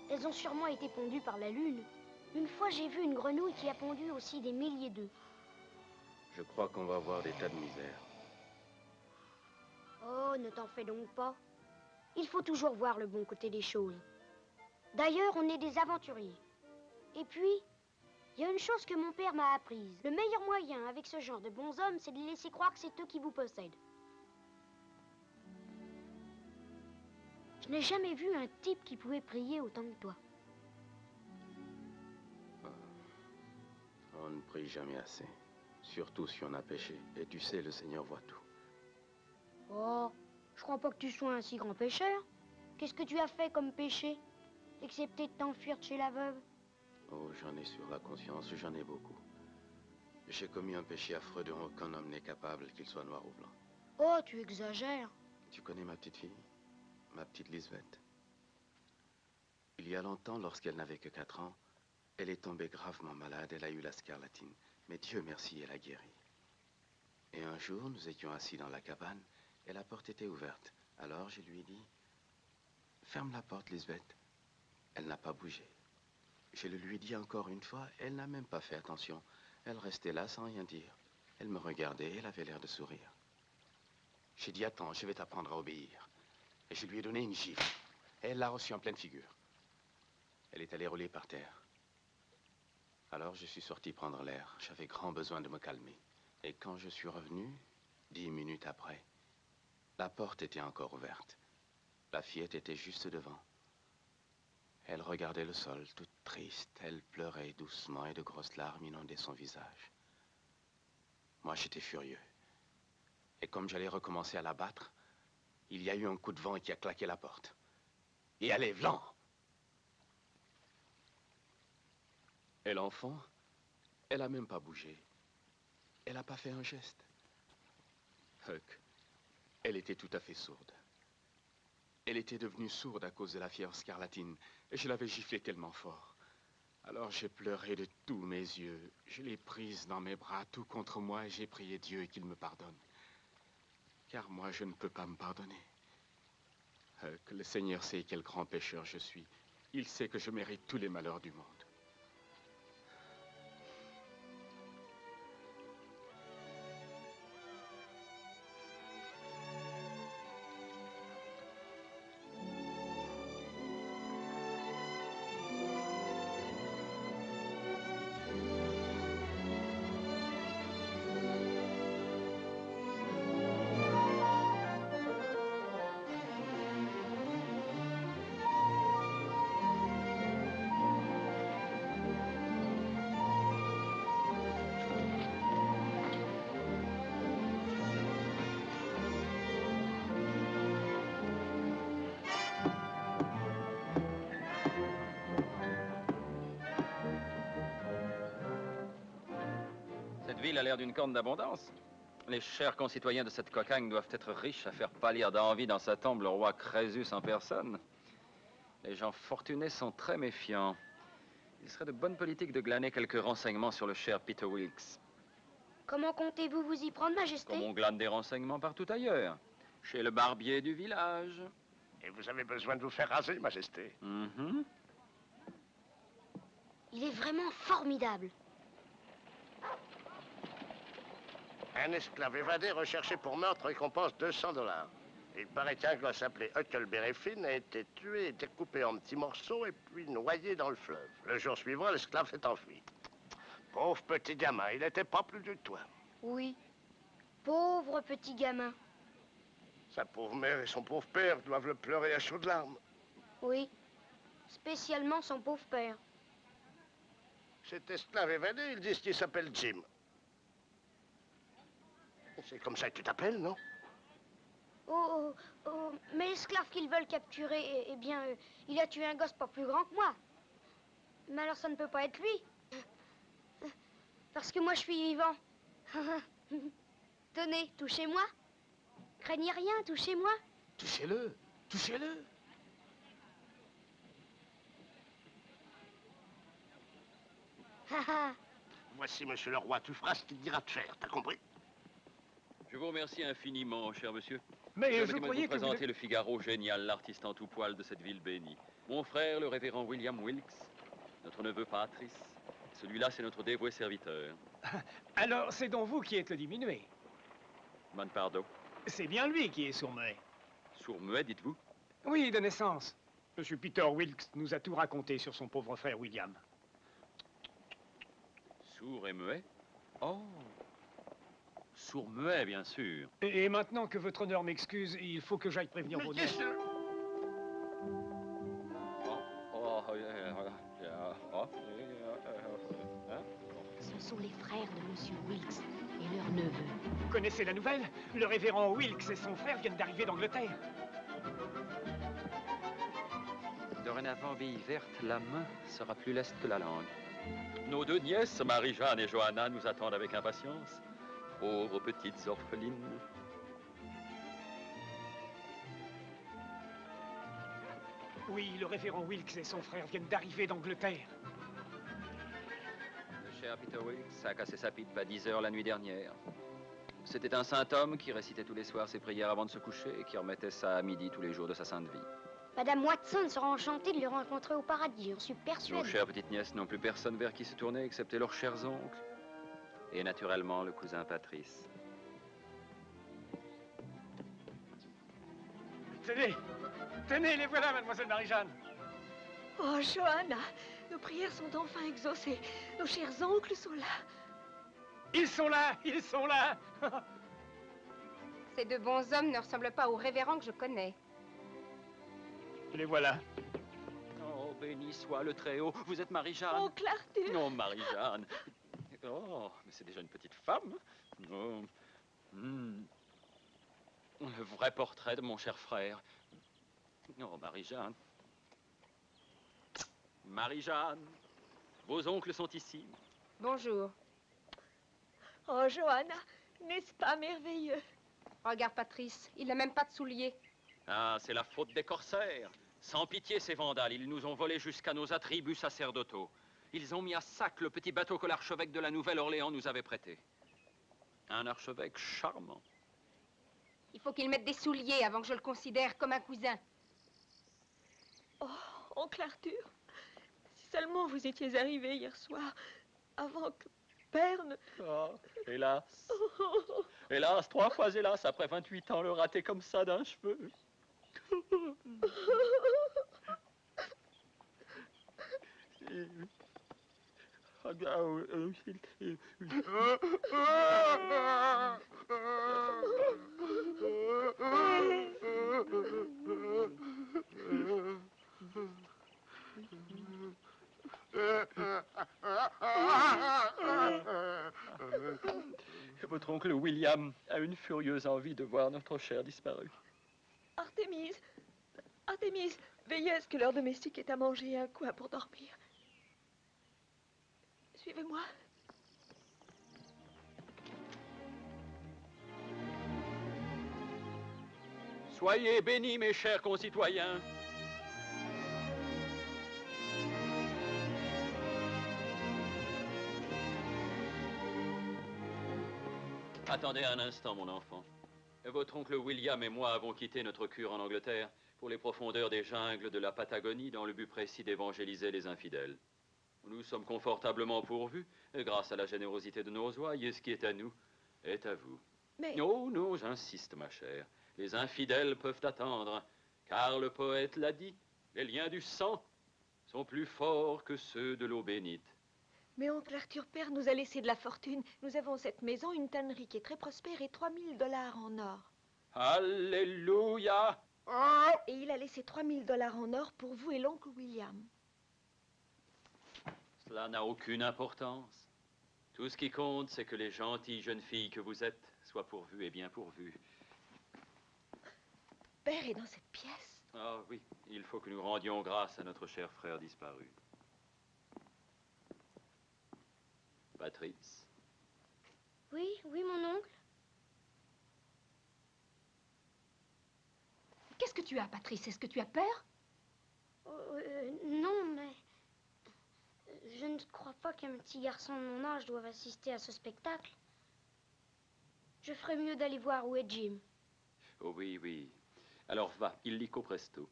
Elles ont sûrement été pondues par la lune. Une fois, j'ai vu une grenouille qui a pondu aussi des milliers d'œufs. Je crois qu'on va avoir des tas de misère. Oh, ne t'en fais donc pas. Il faut toujours voir le bon côté des choses. D'ailleurs, on est des aventuriers. Et puis, il y a une chose que mon père m'a apprise. Le meilleur moyen avec ce genre de bons hommes, c'est de les laisser croire que c'est eux qui vous possèdent. Je n'ai jamais vu un type qui pouvait prier autant que toi. On ne prie jamais assez. Surtout si on a péché. Et tu sais, le Seigneur voit tout. Oh, je crois pas que tu sois un si grand pécheur. Qu'est-ce que tu as fait comme péché, excepté de t'enfuir de chez la veuve? Oh, j'en ai sur la conscience, j'en ai beaucoup. J'ai commis un péché affreux dont aucun homme n'est capable, qu'il soit noir ou blanc. Oh, tu exagères. Tu connais ma petite fille? Ma petite Lisbeth. Il y a longtemps, lorsqu'elle n'avait que 4 ans, elle est tombée gravement malade, elle a eu la scarlatine. Mais Dieu merci, elle a guéri. Et un jour, nous étions assis dans la cabane, et la porte était ouverte. Alors je lui ai dit, ferme la porte, Lisbeth. Elle n'a pas bougé. Je le lui ai dit encore une fois, elle n'a même pas fait attention. Elle restait là sans rien dire. Elle me regardait, elle avait l'air de sourire. J'ai dit, attends, je vais t'apprendre à obéir. Et je lui ai donné une gifle. Et elle l'a reçue en pleine figure. Elle est allée rouler par terre. Alors je suis sorti prendre l'air. J'avais grand besoin de me calmer. Et quand je suis revenu, 10 minutes après, la porte était encore ouverte. La fillette était juste devant. Elle regardait le sol, toute triste. Elle pleurait doucement et de grosses larmes inondaient son visage. Moi, j'étais furieux. Et comme j'allais recommencer à la battre, il y a eu un coup de vent qui a claqué la porte. Et allez, vlan! Et l'enfant, elle n'a même pas bougé. Elle n'a pas fait un geste. Huck, elle était tout à fait sourde. Elle était devenue sourde à cause de la fièvre scarlatine, et je l'avais giflée tellement fort. Alors j'ai pleuré de tous mes yeux. Je l'ai prise dans mes bras, tout contre moi, et j'ai prié Dieu qu'il me pardonne. Car moi, je ne peux pas me pardonner. Que le Seigneur sait quel grand pécheur je suis. Il sait que je mérite tous les malheurs du monde. Cette ville a l'air d'une corne d'abondance. Les chers concitoyens de cette cocagne doivent être riches à faire pâlir d'envie dans sa tombe le roi Crésus en personne. Les gens fortunés sont très méfiants. Il serait de bonne politique de glaner quelques renseignements sur le cher Peter Wilkes. Comment comptez-vous vous y prendre, Majesté? Comme on glane des renseignements partout ailleurs. Chez le barbier du village. Et vous avez besoin de vous faire raser, Majesté. Il est vraiment formidable. Un esclave évadé recherché pour meurtre récompense $200. Il paraît qu'un gosse appelé Huckleberry Finn a été tué et découpé en petits morceaux et puis noyé dans le fleuve. Le jour suivant, l'esclave s'est enfui. Pauvre petit gamin, il n'était pas plus de toi. Oui. Pauvre petit gamin. Sa pauvre mère et son pauvre père doivent le pleurer à chaudes larmes. Oui. Spécialement son pauvre père. Cet esclave évadé, ils disent qu'il s'appelle Jim. C'est comme ça que tu t'appelles, non? Mais l'esclave qu'ils veulent capturer, eh bien, il a tué un gosse pas plus grand que moi. Mais alors ça ne peut pas être lui. Parce que moi je suis vivant. Tenez, touchez-moi. Craignez rien, touchez-moi. Touchez-le, touchez-le. Voici, monsieur le roi, tu feras ce qu'il te dira de faire, t'as compris? Je vous remercie infiniment, cher monsieur. Mais je Permettez-moi de croyais vous que vous... présenter le Figaro génial, l'artiste en tout poil de cette ville bénie. Mon frère, le révérend William Wilkes, notre neveu Patrice. Celui-là, c'est notre dévoué serviteur. Alors, c'est donc vous qui êtes le diminué. Man pardon. C'est bien lui qui est sourd-muet. Sourd-muet, dites-vous? Oui, de naissance. Monsieur Peter Wilkes nous a tout raconté sur son pauvre frère William. Sourd et muet? Oh! Sourd-muet, bien sûr. Et maintenant que votre honneur m'excuse, il faut que j'aille prévenir vos qu'est-ce noms. Ce sont les frères de Monsieur Wilkes et leur neveu. Vous connaissez la nouvelle? Le révérend Wilkes et son frère viennent d'arriver d'Angleterre. Dorénavant, bille verte, la main sera plus leste que la langue. Nos deux nièces, Marie-Jeanne et Johanna, nous attendent avec impatience. Pauvres petites orphelines. Oui, le révérend Wilkes et son frère viennent d'arriver d'Angleterre. Le cher Peter Wilkes a cassé sa pipe à 10 heures la nuit dernière. C'était un saint homme qui récitait tous les soirs ses prières avant de se coucher et qui remettait ça à midi tous les jours de sa sainte vie. Madame Watson sera enchantée de le rencontrer au paradis, j'en suis Nos persuadée. chères petites nièces n'ont plus personne vers qui se tourner excepté leurs chers oncles. Et naturellement, le cousin Patrice. Tenez, tenez, les voilà, mademoiselle Marie-Jeanne. Oh, Johanna, nos prières sont enfin exaucées. Nos chers oncles sont là. Ils sont là, ils sont là. Ces deux bons hommes ne ressemblent pas aux révérends que je connais. Les voilà. Oh, béni soit le Très-Haut. Vous êtes Marie-Jeanne? Oncle Arthur. Non, Marie-Jeanne. Oh, mais c'est déjà une petite femme. Oh. Le vrai portrait de mon cher frère. Oh, Marie-Jeanne. Marie-Jeanne. Vos oncles sont ici. Bonjour. Oh, Johanna, n'est-ce pas merveilleux? Regarde Patrice, il n'a même pas de souliers. Ah, c'est la faute des corsaires. Sans pitié, ces vandales, ils nous ont volé jusqu'à nos attributs sacerdotaux. Ils ont mis à sac le petit bateau que l'archevêque de la Nouvelle-Orléans nous avait prêté. Un archevêque charmant. Il faut qu'il mette des souliers avant que je le considère comme un cousin. Oh, oncle Arthur, si seulement vous étiez arrivé hier soir, avant que père ne... Oh, hélas. Hélas, 3 fois hélas, après 28 ans, le rater comme ça d'un cheveu. Votre oncle William a une furieuse envie de voir notre cher disparu. Artémise, Artémise, veillez à ce que leur domestique ait à manger et un coin pour dormir. Suivez-moi. Soyez bénis, mes chers concitoyens. Attendez un instant, mon enfant. Votre oncle William et moi avons quitté notre cure en Angleterre pour les profondeurs des jungles de la Patagonie dans le but précis d'évangéliser les infidèles. Nous sommes confortablement pourvus grâce à la générosité de nos ouailles et ce qui est à nous est à vous. Mais... Oh non, j'insiste, ma chère. Les infidèles peuvent attendre, car le poète l'a dit, les liens du sang sont plus forts que ceux de l'eau bénite. Mais oncle Arthur père nous a laissé de la fortune. Nous avons cette maison, une tannerie qui est très prospère et 3000 $ en or. Alléluia! Et il a laissé 3000 $ en or pour vous et l'oncle William. Cela n'a aucune importance. Tout ce qui compte, c'est que les gentilles jeunes filles que vous êtes soient pourvues et bien pourvues. Père est dans cette pièce. Ah oui, il faut que nous rendions grâce à notre cher frère disparu. Patrice. Oui, oui, mon oncle. Qu'est-ce que tu as, Patrice? Est-ce que tu as peur? Non, mais... Je ne crois pas qu'un petit garçon de mon âge doive assister à ce spectacle. Je ferais mieux d'aller voir où est Jim. Oh oui, oui. Alors va, illico presto.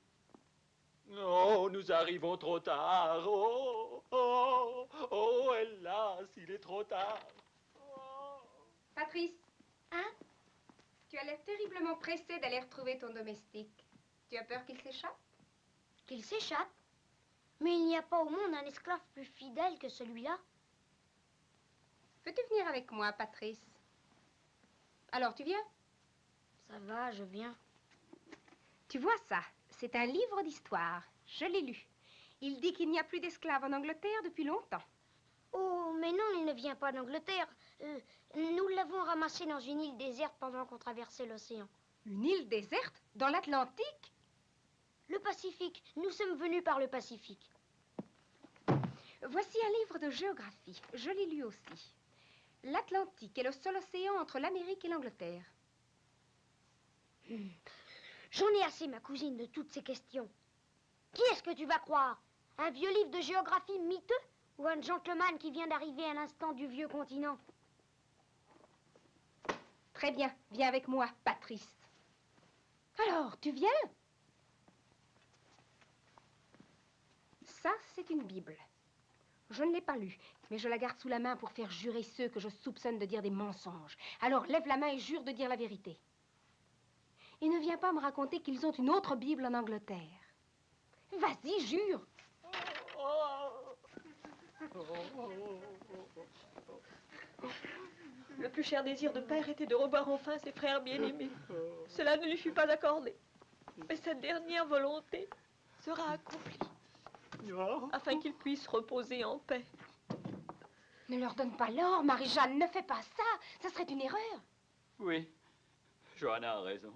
Oh, nous arrivons trop tard. Oh, oh, oh, hélas, il est trop tard. Patrice. Hein? Tu as l'air terriblement pressé d'aller retrouver ton domestique. Tu as peur qu'il s'échappe? Qu'il s'échappe? Mais il n'y a pas au monde un esclave plus fidèle que celui-là. Veux-tu venir avec moi, Patrice? Alors, tu viens? Ça va, je viens. Tu vois ça? C'est un livre d'histoire. Je l'ai lu. Il dit qu'il n'y a plus d'esclaves en Angleterre depuis longtemps. Oh, mais non, il ne vient pas d'Angleterre. Nous l'avons ramassé dans une île déserte pendant qu'on traversait l'océan. Une île déserte? Dans l'Atlantique? Le Pacifique. Nous sommes venus par le Pacifique. Voici un livre de géographie. Je l'ai lu aussi. L'Atlantique est le seul océan entre l'Amérique et l'Angleterre. J'en ai assez, ma cousine, de toutes ces questions. Qui est-ce que tu vas croire? Un vieux livre de géographie miteux ou un gentleman qui vient d'arriver à l'instant du vieux continent? Très bien, viens avec moi, Patrice. Alors, tu viens? Ça, c'est une Bible. Je ne l'ai pas lue, mais je la garde sous la main pour faire jurer ceux que je soupçonne de dire des mensonges. Alors, lève la main et jure de dire la vérité. Et ne viens pas me raconter qu'ils ont une autre Bible en Angleterre. Vas-y, jure. Le plus cher désir de père était de revoir enfin ses frères bien-aimés. Cela ne lui fut pas accordé. Mais cette dernière volonté sera accomplie, afin qu'ils puissent reposer en paix. Ne leur donne pas l'or, Marie-Jeanne, ne fais pas ça. Ça serait une erreur. Oui, Johanna a raison.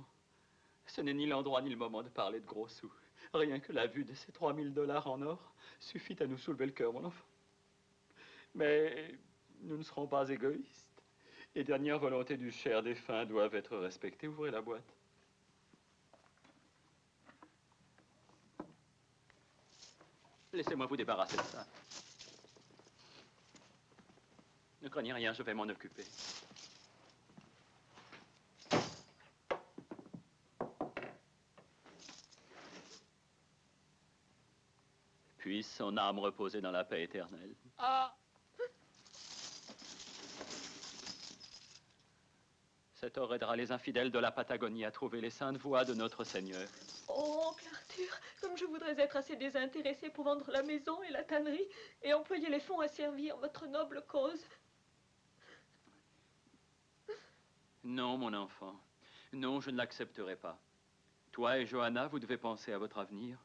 Ce n'est ni l'endroit ni le moment de parler de gros sous. Rien que la vue de ces 3000 $ en or suffit à nous soulever le cœur, mon enfant. Mais nous ne serons pas égoïstes. Les dernières volontés du cher défunt doivent être respectées. Ouvrez la boîte. Laissez-moi vous débarrasser de ça. Ne craignez rien, je vais m'en occuper. Puisse son âme reposer dans la paix éternelle. Ah! Cet or aidera les infidèles de la Patagonie à trouver les saintes voies de notre Seigneur. Oh, oncle Arthur, comme je voudrais être assez désintéressé pour vendre la maison et la tannerie et employer les fonds à servir votre noble cause. Non, mon enfant. Non, je ne l'accepterai pas. Toi et Johanna, vous devez penser à votre avenir.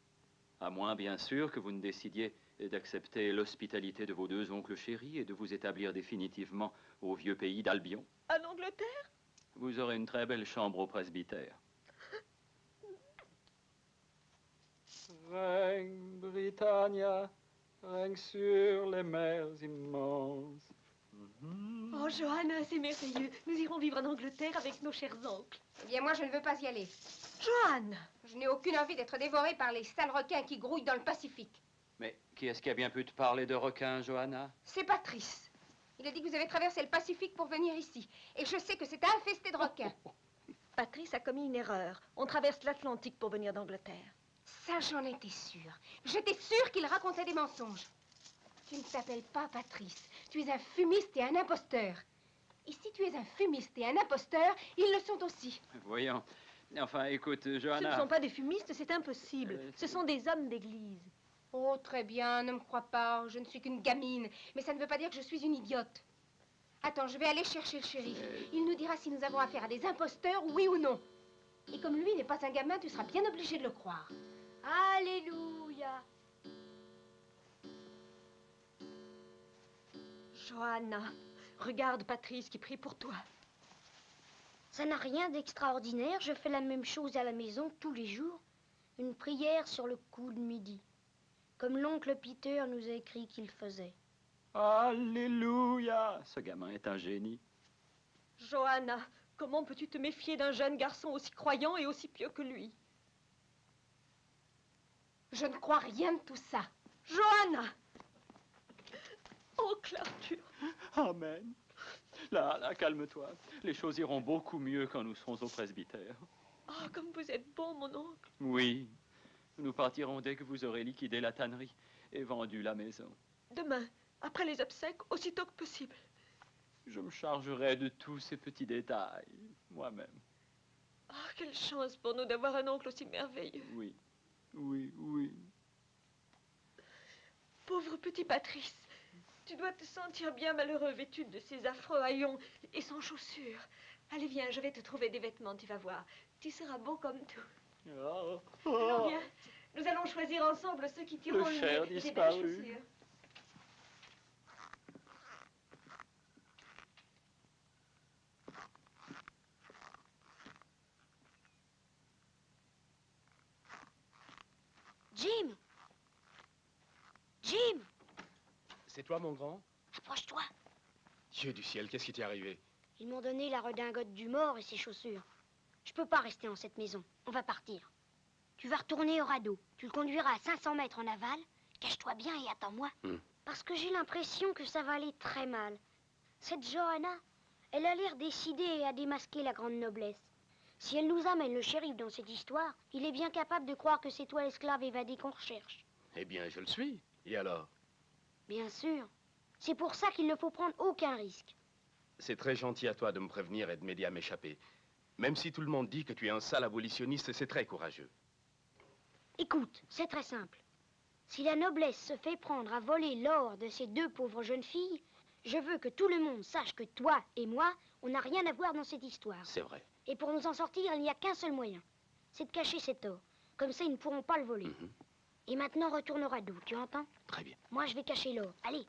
À moins, bien sûr, que vous ne décidiez d'accepter l'hospitalité de vos deux oncles chéris et de vous établir définitivement au vieux pays d'Albion. En Angleterre? Vous aurez une très belle chambre au presbytère. Règne Britannia, règne sur les mers immenses. Oh, Johanna, c'est merveilleux. Nous irons vivre en Angleterre avec nos chers oncles. Eh bien, moi, je ne veux pas y aller. Johanna! Je n'ai aucune envie d'être dévorée par les sales requins qui grouillent dans le Pacifique. Mais qui est-ce qui a bien pu te parler de requins, Johanna? C'est Patrice. Il a dit que vous avez traversé le Pacifique pour venir ici. Et je sais que c'est infesté de requins. Patrice a commis une erreur. On traverse l'Atlantique pour venir d'Angleterre. Ça, j'en étais sûre. J'étais sûre qu'il racontait des mensonges. Tu ne t'appelles pas Patrice. Tu es un fumiste et un imposteur. Et si tu es un fumiste et un imposteur, ils le sont aussi. Voyons. Enfin, écoute, Johanna... Ce ne sont pas des fumistes, c'est impossible. Ce sont des hommes d'église. Oh, très bien, ne me crois pas. Je ne suis qu'une gamine. Mais ça ne veut pas dire que je suis une idiote. Attends, je vais aller chercher le shérif. Il nous dira si nous avons affaire à des imposteurs, oui ou non. Et comme lui n'est pas un gamin, tu seras bien obligé de le croire. Alléluia! Johanna, regarde Patrice qui prie pour toi. Ça n'a rien d'extraordinaire. Je fais la même chose à la maison tous les jours. Une prière sur le coup de midi. Comme l'oncle Peter nous a écrit qu'il faisait. Alléluia! Ce gamin est un génie. Johanna, comment peux-tu te méfier d'un jeune garçon aussi croyant et aussi pieux que lui? Je ne crois rien de tout ça. Johanna! Oncle Arthur. Amen. Là, calme-toi. Les choses iront beaucoup mieux quand nous serons au presbytère. Oh, comme vous êtes bon, mon oncle. Oui. Nous partirons dès que vous aurez liquidé la tannerie et vendu la maison. Demain, après les obsèques, aussitôt que possible. Je me chargerai de tous ces petits détails, moi-même. Oh, quelle chance pour nous d'avoir un oncle aussi merveilleux. Oui, oui, oui. Pauvre petit Patrice, tu dois te sentir bien malheureux vêtu de ces affreux haillons et sans chaussures. Allez, viens, je vais te trouver des vêtements, tu vas voir. Tu seras beau comme tout. Oh. Alors viens, nous allons choisir ensemble ceux qui tireront Le cher mieux des belles disparu. chaussures. Jim! Jim! C'est toi, mon grand? Approche-toi. Dieu du ciel, qu'est-ce qui t'est arrivé? Ils m'ont donné la redingote du mort et ses chaussures. Je peux pas rester en cette maison. On va partir. Tu vas retourner au radeau. Tu le conduiras à 500 mètres en aval. Cache-toi bien et attends-moi. Parce que j'ai l'impression que ça va aller très mal. Cette Johanna, elle a l'air décidée à démasquer la grande noblesse. Si elle nous amène le shérif dans cette histoire, il est bien capable de croire que c'est toi l'esclave évadé qu'on recherche. Eh bien, je le suis. Et alors? Bien sûr. C'est pour ça qu'il ne faut prendre aucun risque. C'est très gentil à toi de me prévenir et de m'aider à m'échapper. Même si tout le monde dit que tu es un sale abolitionniste, c'est très courageux. Écoute, c'est très simple. Si la noblesse se fait prendre à voler l'or de ces deux pauvres jeunes filles, je veux que tout le monde sache que toi et moi, on n'a rien à voir dans cette histoire. C'est vrai. Et pour nous en sortir, il n'y a qu'un seul moyen. C'est de cacher cet or. Comme ça, ils ne pourront pas le voler. Et maintenant, retourne au radeau, tu entends? Très bien. Moi, je vais cacher l'or. Allez.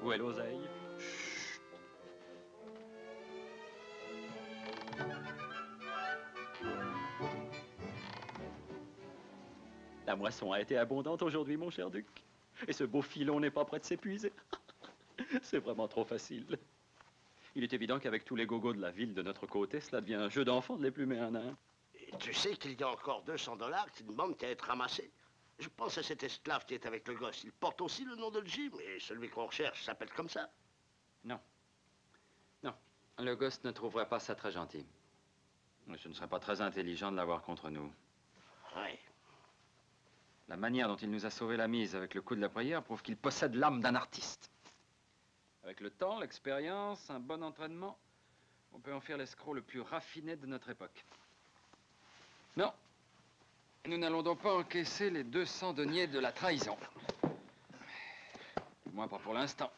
Où est l'oseille? La moisson a été abondante aujourd'hui, mon cher duc. Et ce beau filon n'est pas prêt de s'épuiser. C'est vraiment trop facile. Il est évident qu'avec tous les gogos de la ville de notre côté, cela devient un jeu d'enfant de les plumer un à un. Et tu sais qu'il y a encore $200 qui ne manquent qu'à être ramassés. Je pense à cet esclave qui est avec le gosse. Il porte aussi le nom de Jim, et celui qu'on recherche s'appelle comme ça. Non. Non. Le gosse ne trouverait pas ça très gentil. Ce ne serait pas très intelligent de l'avoir contre nous. Oui. La manière dont il nous a sauvé la mise avec le coup de la prière prouve qu'il possède l'âme d'un artiste. Avec le temps, l'expérience, un bon entraînement, on peut en faire l'escroc le plus raffiné de notre époque. Non. Nous n'allons donc pas encaisser les 200 deniers de la trahison. Du moins pas pour l'instant.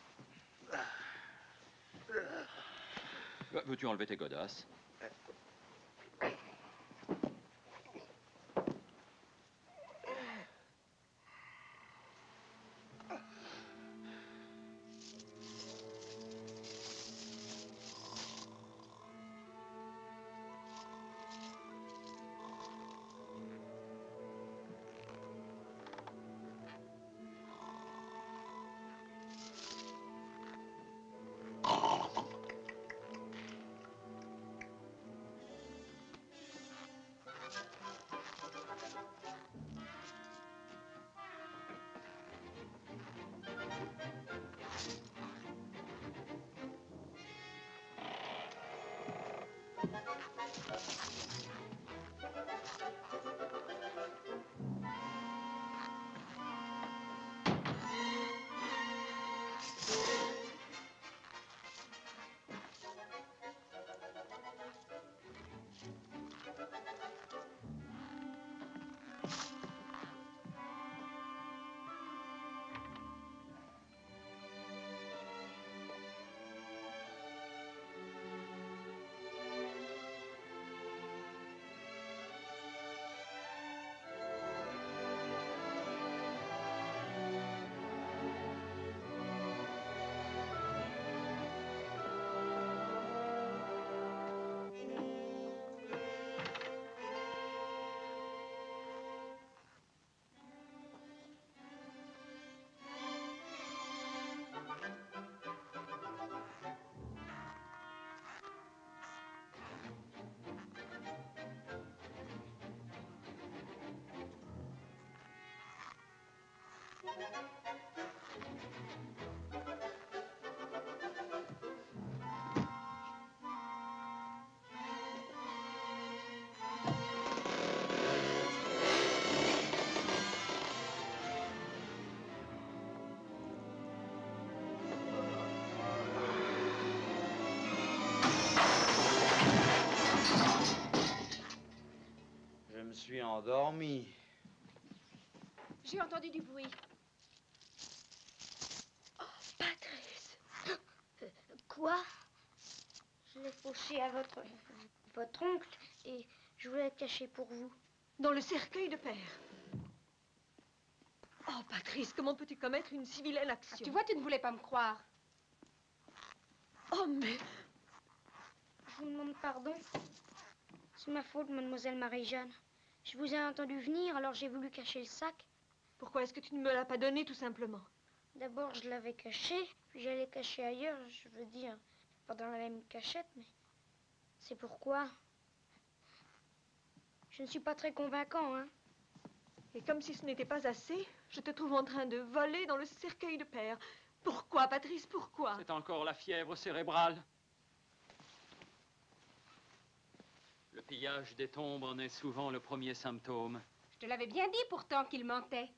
Veux-tu enlever tes godasses? Je me suis endormi. J'ai entendu du bruit. Oh, Patrice. Quoi? Je l'ai fauché à votre oncle et je voulais le cacher pour vous. Dans le cercueil de père. Oh, Patrice, comment peux-tu commettre une si vilaine action? Tu vois, tu ne voulais pas me croire. Oh, mais... Je vous demande pardon. C'est ma faute, mademoiselle Marie-Jeanne. Je vous ai entendu venir, alors j'ai voulu cacher le sac. Pourquoi est-ce que tu ne me l'as pas donné, tout simplement? D'abord, je l'avais caché, puis j'allais cacher ailleurs, je veux dire, pas dans la même cachette, mais c'est pourquoi. Je ne suis pas très convaincant, hein. Et comme si ce n'était pas assez, je te trouve en train de voler dans le cercueil de père. Pourquoi, Patrice, pourquoi? C'est encore la fièvre cérébrale. Le pillage des tombes en est souvent le premier symptôme. Je te l'avais bien dit pourtant qu'il mentait.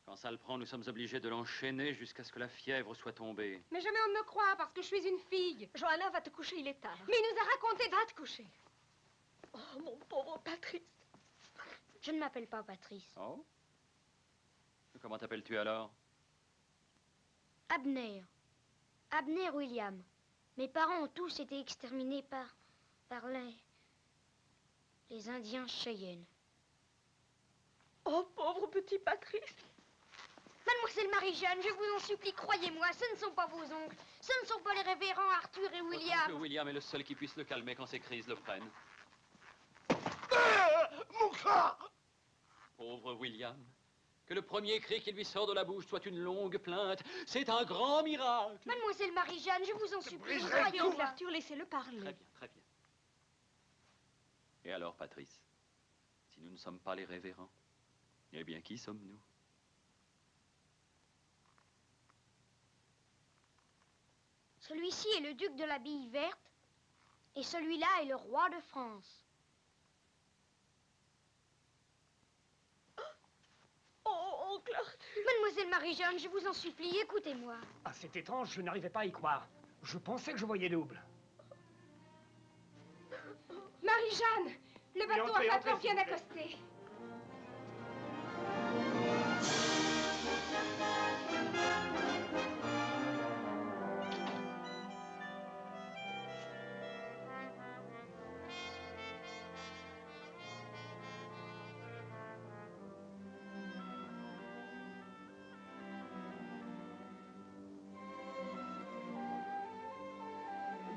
Quand ça le prend, nous sommes obligés de l'enchaîner jusqu'à ce que la fièvre soit tombée. Mais jamais on ne me croit parce que je suis une fille. Johanna, va te coucher, il est tard. Mais il nous a raconté, va te coucher. Oh, mon pauvre Patrice. Je ne m'appelle pas Patrice. Oh? Comment t'appelles-tu alors? Abner. Abner William. Mes parents ont tous été exterminés par les Indiens Cheyennes. Oh, pauvre petit Patrice. Mademoiselle Marie-Jeanne, je vous en supplie, croyez-moi, ce ne sont pas vos oncles. Ce ne sont pas les révérends Arthur et William. Votre oncle William est le seul qui puisse le calmer quand ces crises le prennent. Mon corps! Pauvre William. Que le premier cri qui lui sort de la bouche soit une longue plainte, c'est un grand miracle. Mademoiselle Marie-Jeanne, je vous en supplie, Croyez, oncle croyez-moi. Arthur, laissez-le parler. Très bien, très bien. Et alors, Patrice, si nous ne sommes pas les révérends, eh bien, qui sommes-nous? Celui-ci est le duc de la Bille Verte et celui-là est le roi de France. Oh, oncle Arthur. Mademoiselle Marie-Jeanne, je vous en supplie, écoutez-moi. Ah, c'est étrange, je n'arrivais pas à y croire. Je pensais que je voyais double. Marie-Jeanne, le bateau entrez, à entrez, vapeur s'il vient vous plaît. d'accoster.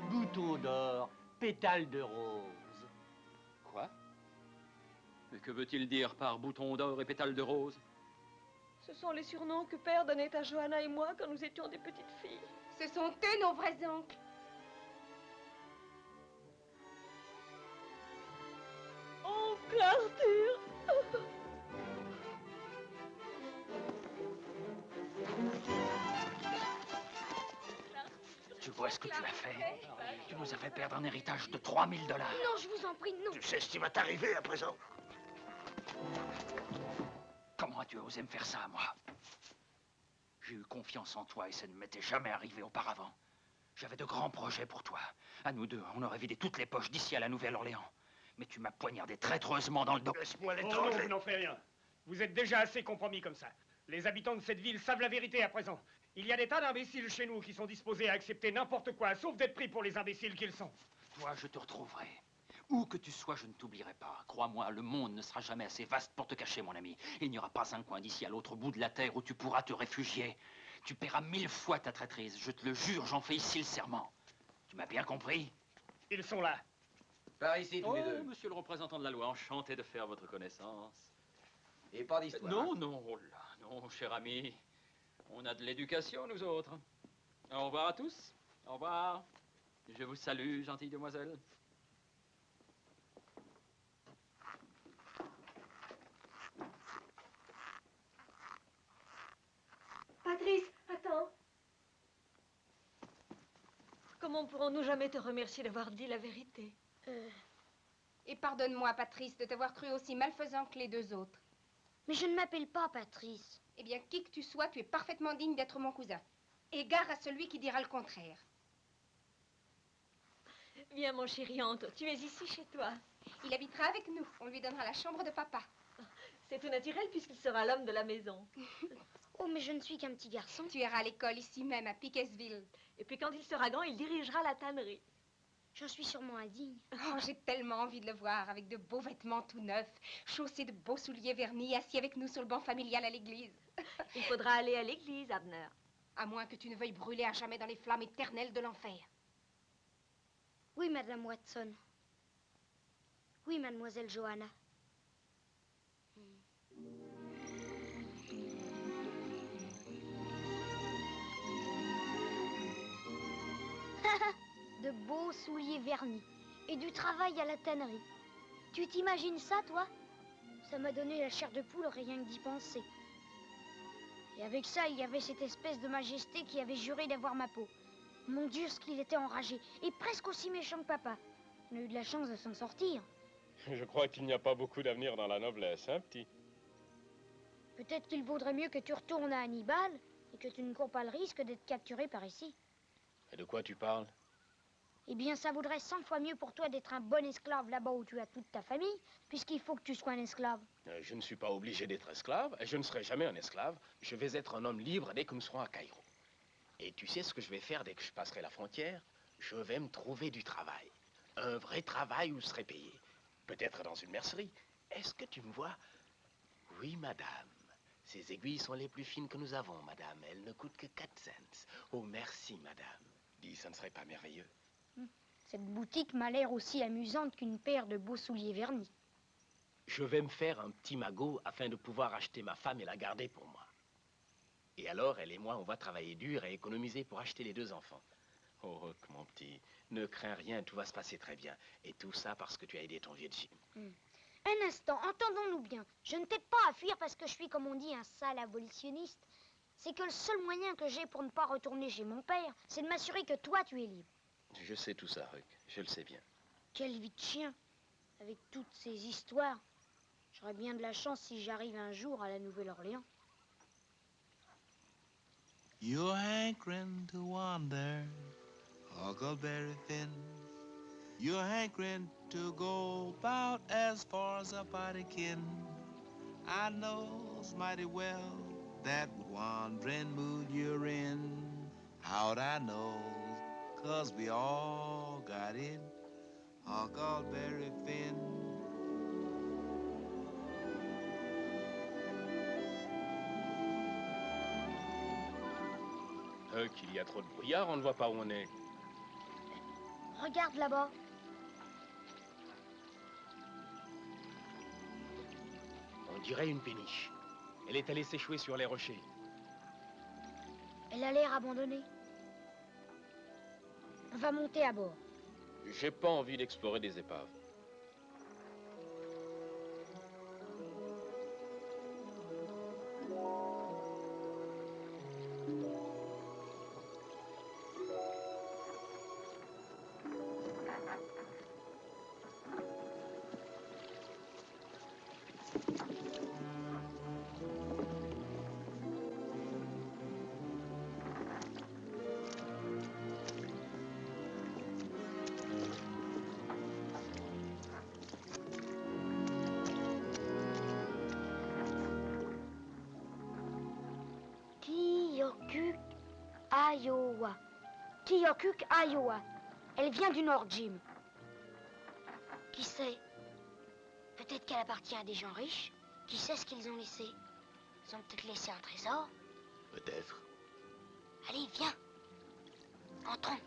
Bouton d'or, pétale de rose. Quoi? Mais que veut-il dire par bouton d'or et pétale de rose? Ce sont les surnoms que père donnait à Johanna et moi quand nous étions des petites filles. Ce sont eux nos vrais oncles. Oncle Arthur. Tu vois ce que tu as fait? Tu nous as fait perdre un héritage de 3000 $. Non, je vous en prie, non. Tu sais ce qui va t'arriver à présent? Comment as-tu osé me faire ça, moi? J'ai eu confiance en toi et ça ne m'était jamais arrivé auparavant. J'avais de grands projets pour toi. À nous deux, on aurait vidé toutes les poches d'ici à la Nouvelle-Orléans. Mais tu m'as poignardé traîtreusement dans le dos. Laisse-moi Oh non, l'étranger. vous n'en ferez rien. Vous êtes déjà assez compromis comme ça. Les habitants de cette ville savent la vérité à présent. Il y a des tas d'imbéciles chez nous qui sont disposés à accepter n'importe quoi, sauf d'être pris pour les imbéciles qu'ils sont. Toi, je te retrouverai. Où que tu sois, je ne t'oublierai pas. Crois-moi, le monde ne sera jamais assez vaste pour te cacher, mon ami. Il n'y aura pas un coin d'ici à l'autre bout de la terre où tu pourras te réfugier. Tu paieras 1000 fois ta traîtrise. Je te le jure, j'en fais ici le serment. Tu m'as bien compris? Ils sont là. Par ici, tous les deux. Monsieur le représentant de la loi, enchanté de faire votre connaissance. Et pas d'histoire. Non, non, oh là, non, cher ami. On a de l'éducation, nous autres. Au revoir à tous. Au revoir. Je vous salue, gentille demoiselle. Patrice, attends. Comment pourrons-nous jamais te remercier d'avoir dit la vérité? Et pardonne-moi, Patrice, de t'avoir cru aussi malfaisant que les deux autres. Mais je ne m'appelle pas Patrice. Eh bien, qui que tu sois, tu es parfaitement digne d'être mon cousin. Et gare à celui qui dira le contraire. Viens, mon chéri, entre. Tu es ici chez toi. Il habitera avec nous. On lui donnera la chambre de papa. C'est tout naturel puisqu'il sera l'homme de la maison. Oh, mais je ne suis qu'un petit garçon. Tu iras à l'école ici même, à Piquesville. Et puis quand il sera grand, il dirigera la tannerie. J'en suis sûrement indigne. Oh, j'ai tellement envie de le voir, avec de beaux vêtements tout neufs, chaussé de beaux souliers vernis, assis avec nous sur le banc familial à l'église. Il faudra aller à l'église, Abner. À moins que tu ne veuilles brûler à jamais dans les flammes éternelles de l'enfer. Oui, Madame Watson. Oui, Mademoiselle Johanna. De beaux souliers vernis et du travail à la tannerie. Tu t'imagines ça, toi? Ça m'a donné la chair de poule rien que d'y penser. Et avec ça, il y avait cette espèce de majesté qui avait juré d'avoir ma peau. Mon Dieu, ce qu'il était enragé, et presque aussi méchant que papa. On a eu de la chance de s'en sortir. Je crois qu'il n'y a pas beaucoup d'avenir dans la noblesse, hein, petit? Peut-être qu'il vaudrait mieux que tu retournes à Hannibal et que tu ne cours pas le risque d'être capturé par ici. Et de quoi tu parles? Eh bien, ça vaudrait 100 fois mieux pour toi d'être un bon esclave là-bas où tu as toute ta famille, puisqu'il faut que tu sois un esclave. Je ne suis pas obligé d'être esclave, et je ne serai jamais un esclave. Je vais être un homme libre dès que nous serons à Caïro. Et tu sais ce que je vais faire dès que je passerai la frontière? Je vais me trouver du travail. Un vrai travail où je serai payé. Peut-être dans une mercerie. Est-ce que tu me vois? Oui, madame. Ces aiguilles sont les plus fines que nous avons, madame. Elles ne coûtent que 4 cents. Oh, merci, madame. Dis, ça ne serait pas merveilleux? Cette boutique m'a l'air aussi amusante qu'une paire de beaux souliers vernis. Je vais me faire un petit magot afin de pouvoir acheter ma femme et la garder pour moi. Et alors, elle et moi, on va travailler dur et économiser pour acheter les 2 enfants. Oh, Rock, mon petit, ne crains rien, tout va se passer très bien. Et tout ça parce que tu as aidé ton vieux Jim. Un instant, entendons-nous bien. Je ne t'aide pas à fuir parce que je suis, comme on dit, un sale abolitionniste. C'est que le seul moyen que j'ai pour ne pas retourner chez mon père, c'est de m'assurer que toi, tu es libre. Je sais tout ça, Rock, je le sais bien. Quelle vie de chien, avec toutes ces histoires. J'aurais bien de la chance si j'arrive un jour à la Nouvelle-Orléans. You're hankering to wander, Huckleberry Finn. You're hankering to go about as far as a body kin. I knows mighty well that wandering mood you're in. How'd I know? 'Cause we all got it, Huckleberry Finn. Huck, il y a trop de brouillard, on ne voit pas où on est. Regarde là-bas. On dirait une péniche. Elle est allée s'échouer sur les rochers. Elle a l'air abandonnée. On va monter à bord. J'ai pas envie d'explorer des épaves. Iowa. Keokuk, Iowa. Elle vient du Nord, Jim. Qui sait? Peut-être qu'elle appartient à des gens riches. Qui sait ce qu'ils ont laissé? Ils ont peut-être laissé un trésor. Peut-être. Allez, viens. Entrons.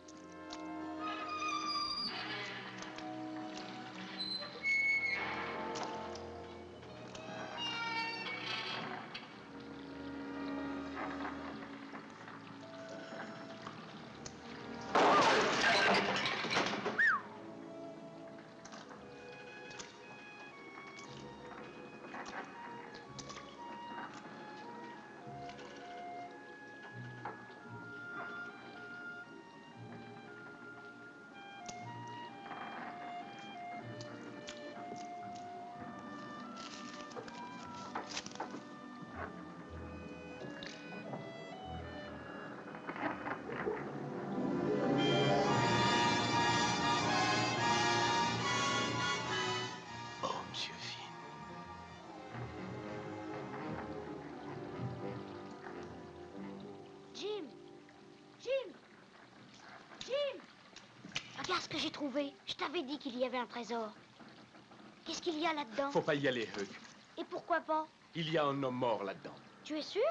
Regarde ce que j'ai trouvé. Je t'avais dit qu'il y avait un trésor. Qu'est-ce qu'il y a là-dedans? Faut pas y aller, Huck. Et pourquoi pas? Il y a un homme mort là-dedans. Tu es sûr?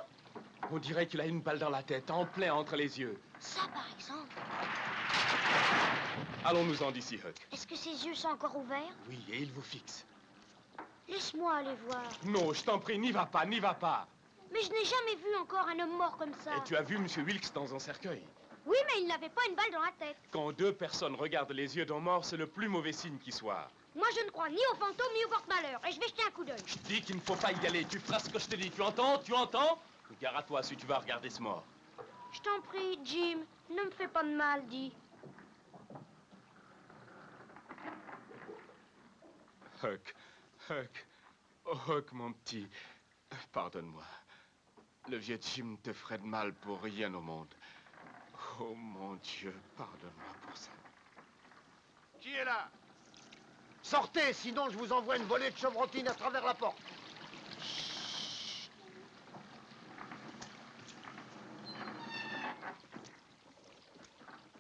On dirait qu'il a une balle dans la tête, en plein entre les yeux. Ça, par exemple. Allons-nous-en d'ici, Huck. Est-ce que ses yeux sont encore ouverts? Oui, et il vous fixe. Laisse-moi aller voir. Non, je t'en prie, n'y va pas, n'y va pas. Mais je n'ai jamais vu encore un homme mort comme ça. Et tu as vu M. Wilkes dans un cercueil. Oui, mais il n'avait pas une balle dans la tête. Quand deux personnes regardent les yeux d'un mort, c'est le plus mauvais signe qui soit. Moi, je ne crois ni aux fantômes ni aux porte-malheur. Et je vais jeter un coup d'œil. Je dis qu'il ne faut pas y aller. Tu feras ce que je te dis. Tu entends? Tu entends? Gare à toi si tu vas regarder ce mort. Je t'en prie, Jim. Ne me fais pas de mal, dis. Huck, Huck, oh Huck, mon petit, pardonne-moi. Le vieux Jim te ferait de mal pour rien au monde. Oh mon Dieu, pardonne-moi pour ça. Qui est là? Sortez, sinon je vous envoie une volée de chevrotines à travers la porte.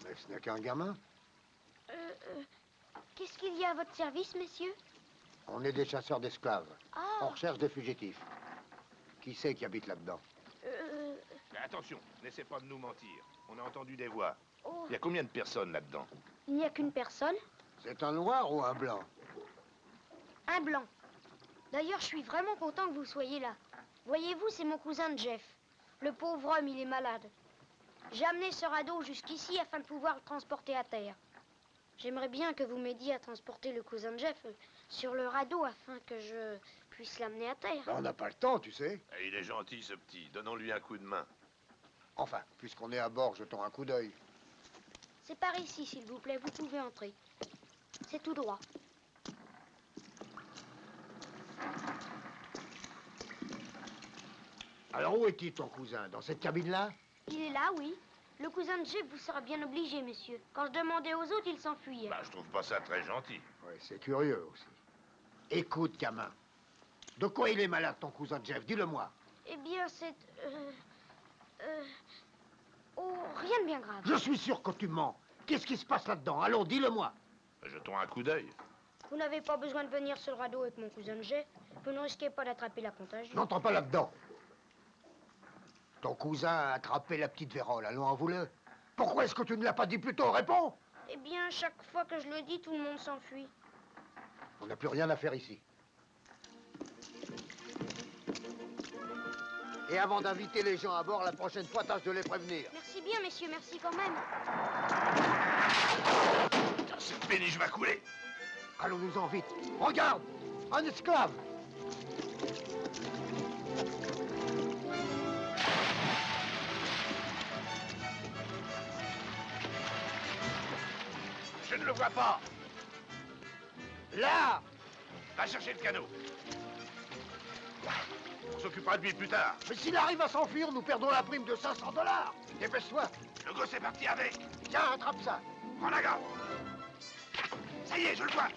Mais ce n'est qu'un gamin. Qu'est-ce qu'il y a à votre service, messieurs? On est des chasseurs d'esclaves. Ah. On recherche des fugitifs. Qui c'est qui habite là-dedans? Mais attention, n'essaie pas de nous mentir. On a entendu des voix. Oh. Il y a combien de personnes là-dedans? Il n'y a qu'une personne? C'est un noir ou un blanc? Un blanc. D'ailleurs, je suis vraiment content que vous soyez là. Voyez-vous, c'est mon cousin Jeff. Le pauvre homme, il est malade. J'ai amené ce radeau jusqu'ici afin de pouvoir le transporter à terre. J'aimerais bien que vous m'aidiez à transporter le cousin de Jeff sur le radeau afin que je puisse l'amener à terre. Ben, on n'a pas le temps, tu sais. Et il est gentil, ce petit. Donnons-lui un coup de main. Enfin, puisqu'on est à bord, jetons un coup d'œil. C'est par ici, s'il vous plaît. Vous pouvez entrer. C'est tout droit. Alors, où est-il, ton cousin? Dans cette cabine-là? Il est là, oui. Le cousin de Jeff vous sera bien obligé, monsieur. Quand je demandais aux autres, il s'enfuyait. Bah, je trouve pas ça très gentil. Oui, c'est curieux aussi. Écoute, gamin. De quoi il est malade, ton cousin Jeff? Dis-le-moi. Eh bien, c'est... Oh, rien de bien grave. Je suis sûr que tu mens. Qu'est-ce qui se passe là-dedans? Allons, dis-le-moi. Jetons un coup d'œil. Vous n'avez pas besoin de venir sur le radeau avec mon cousin de Jeff. Vous ne risquez pas d'attraper la contagion. N'entre pas là-dedans. Ton cousin a attrapé la petite vérole, allons, avoue-le. Pourquoi est-ce que tu ne l'as pas dit plus tôt? Réponds! Eh bien, chaque fois que je le dis, tout le monde s'enfuit. On n'a plus rien à faire ici. Et avant d'inviter les gens à bord, la prochaine fois, tâche de les prévenir. Merci bien, messieurs, merci quand même. Putain, cette péniche va couler. Allons-nous-en vite. Regarde! Un esclave! Je ne le vois pas. Là! Va chercher le canot. On s'occupera de lui plus tard. Mais s'il arrive à s'enfuir, nous perdons la prime de 500 $. Dépêche-toi. Le gosse est parti avec. Tiens, attrape ça. Prends la garde. Ça y est, je le vois.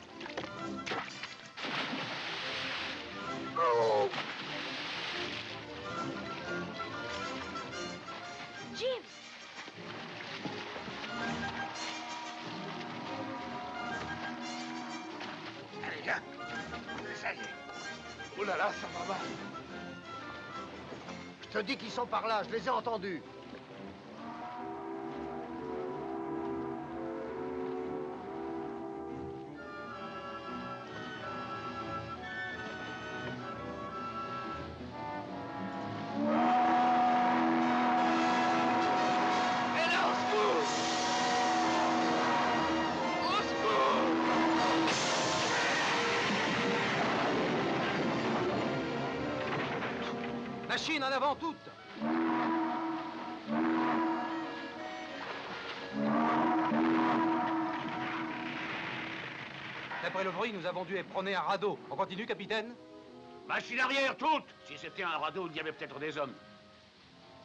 Oh! Jim! Allez, viens. Ça y est. Oh là là, ça va mal. Je te dis qu'ils sont par là, je les ai entendus. Machine en avant toutes! D'après le bruit, nous avons dû éperonner un radeau. On continue, capitaine? Machine arrière, toutes! Si c'était un radeau, il y avait peut-être des hommes.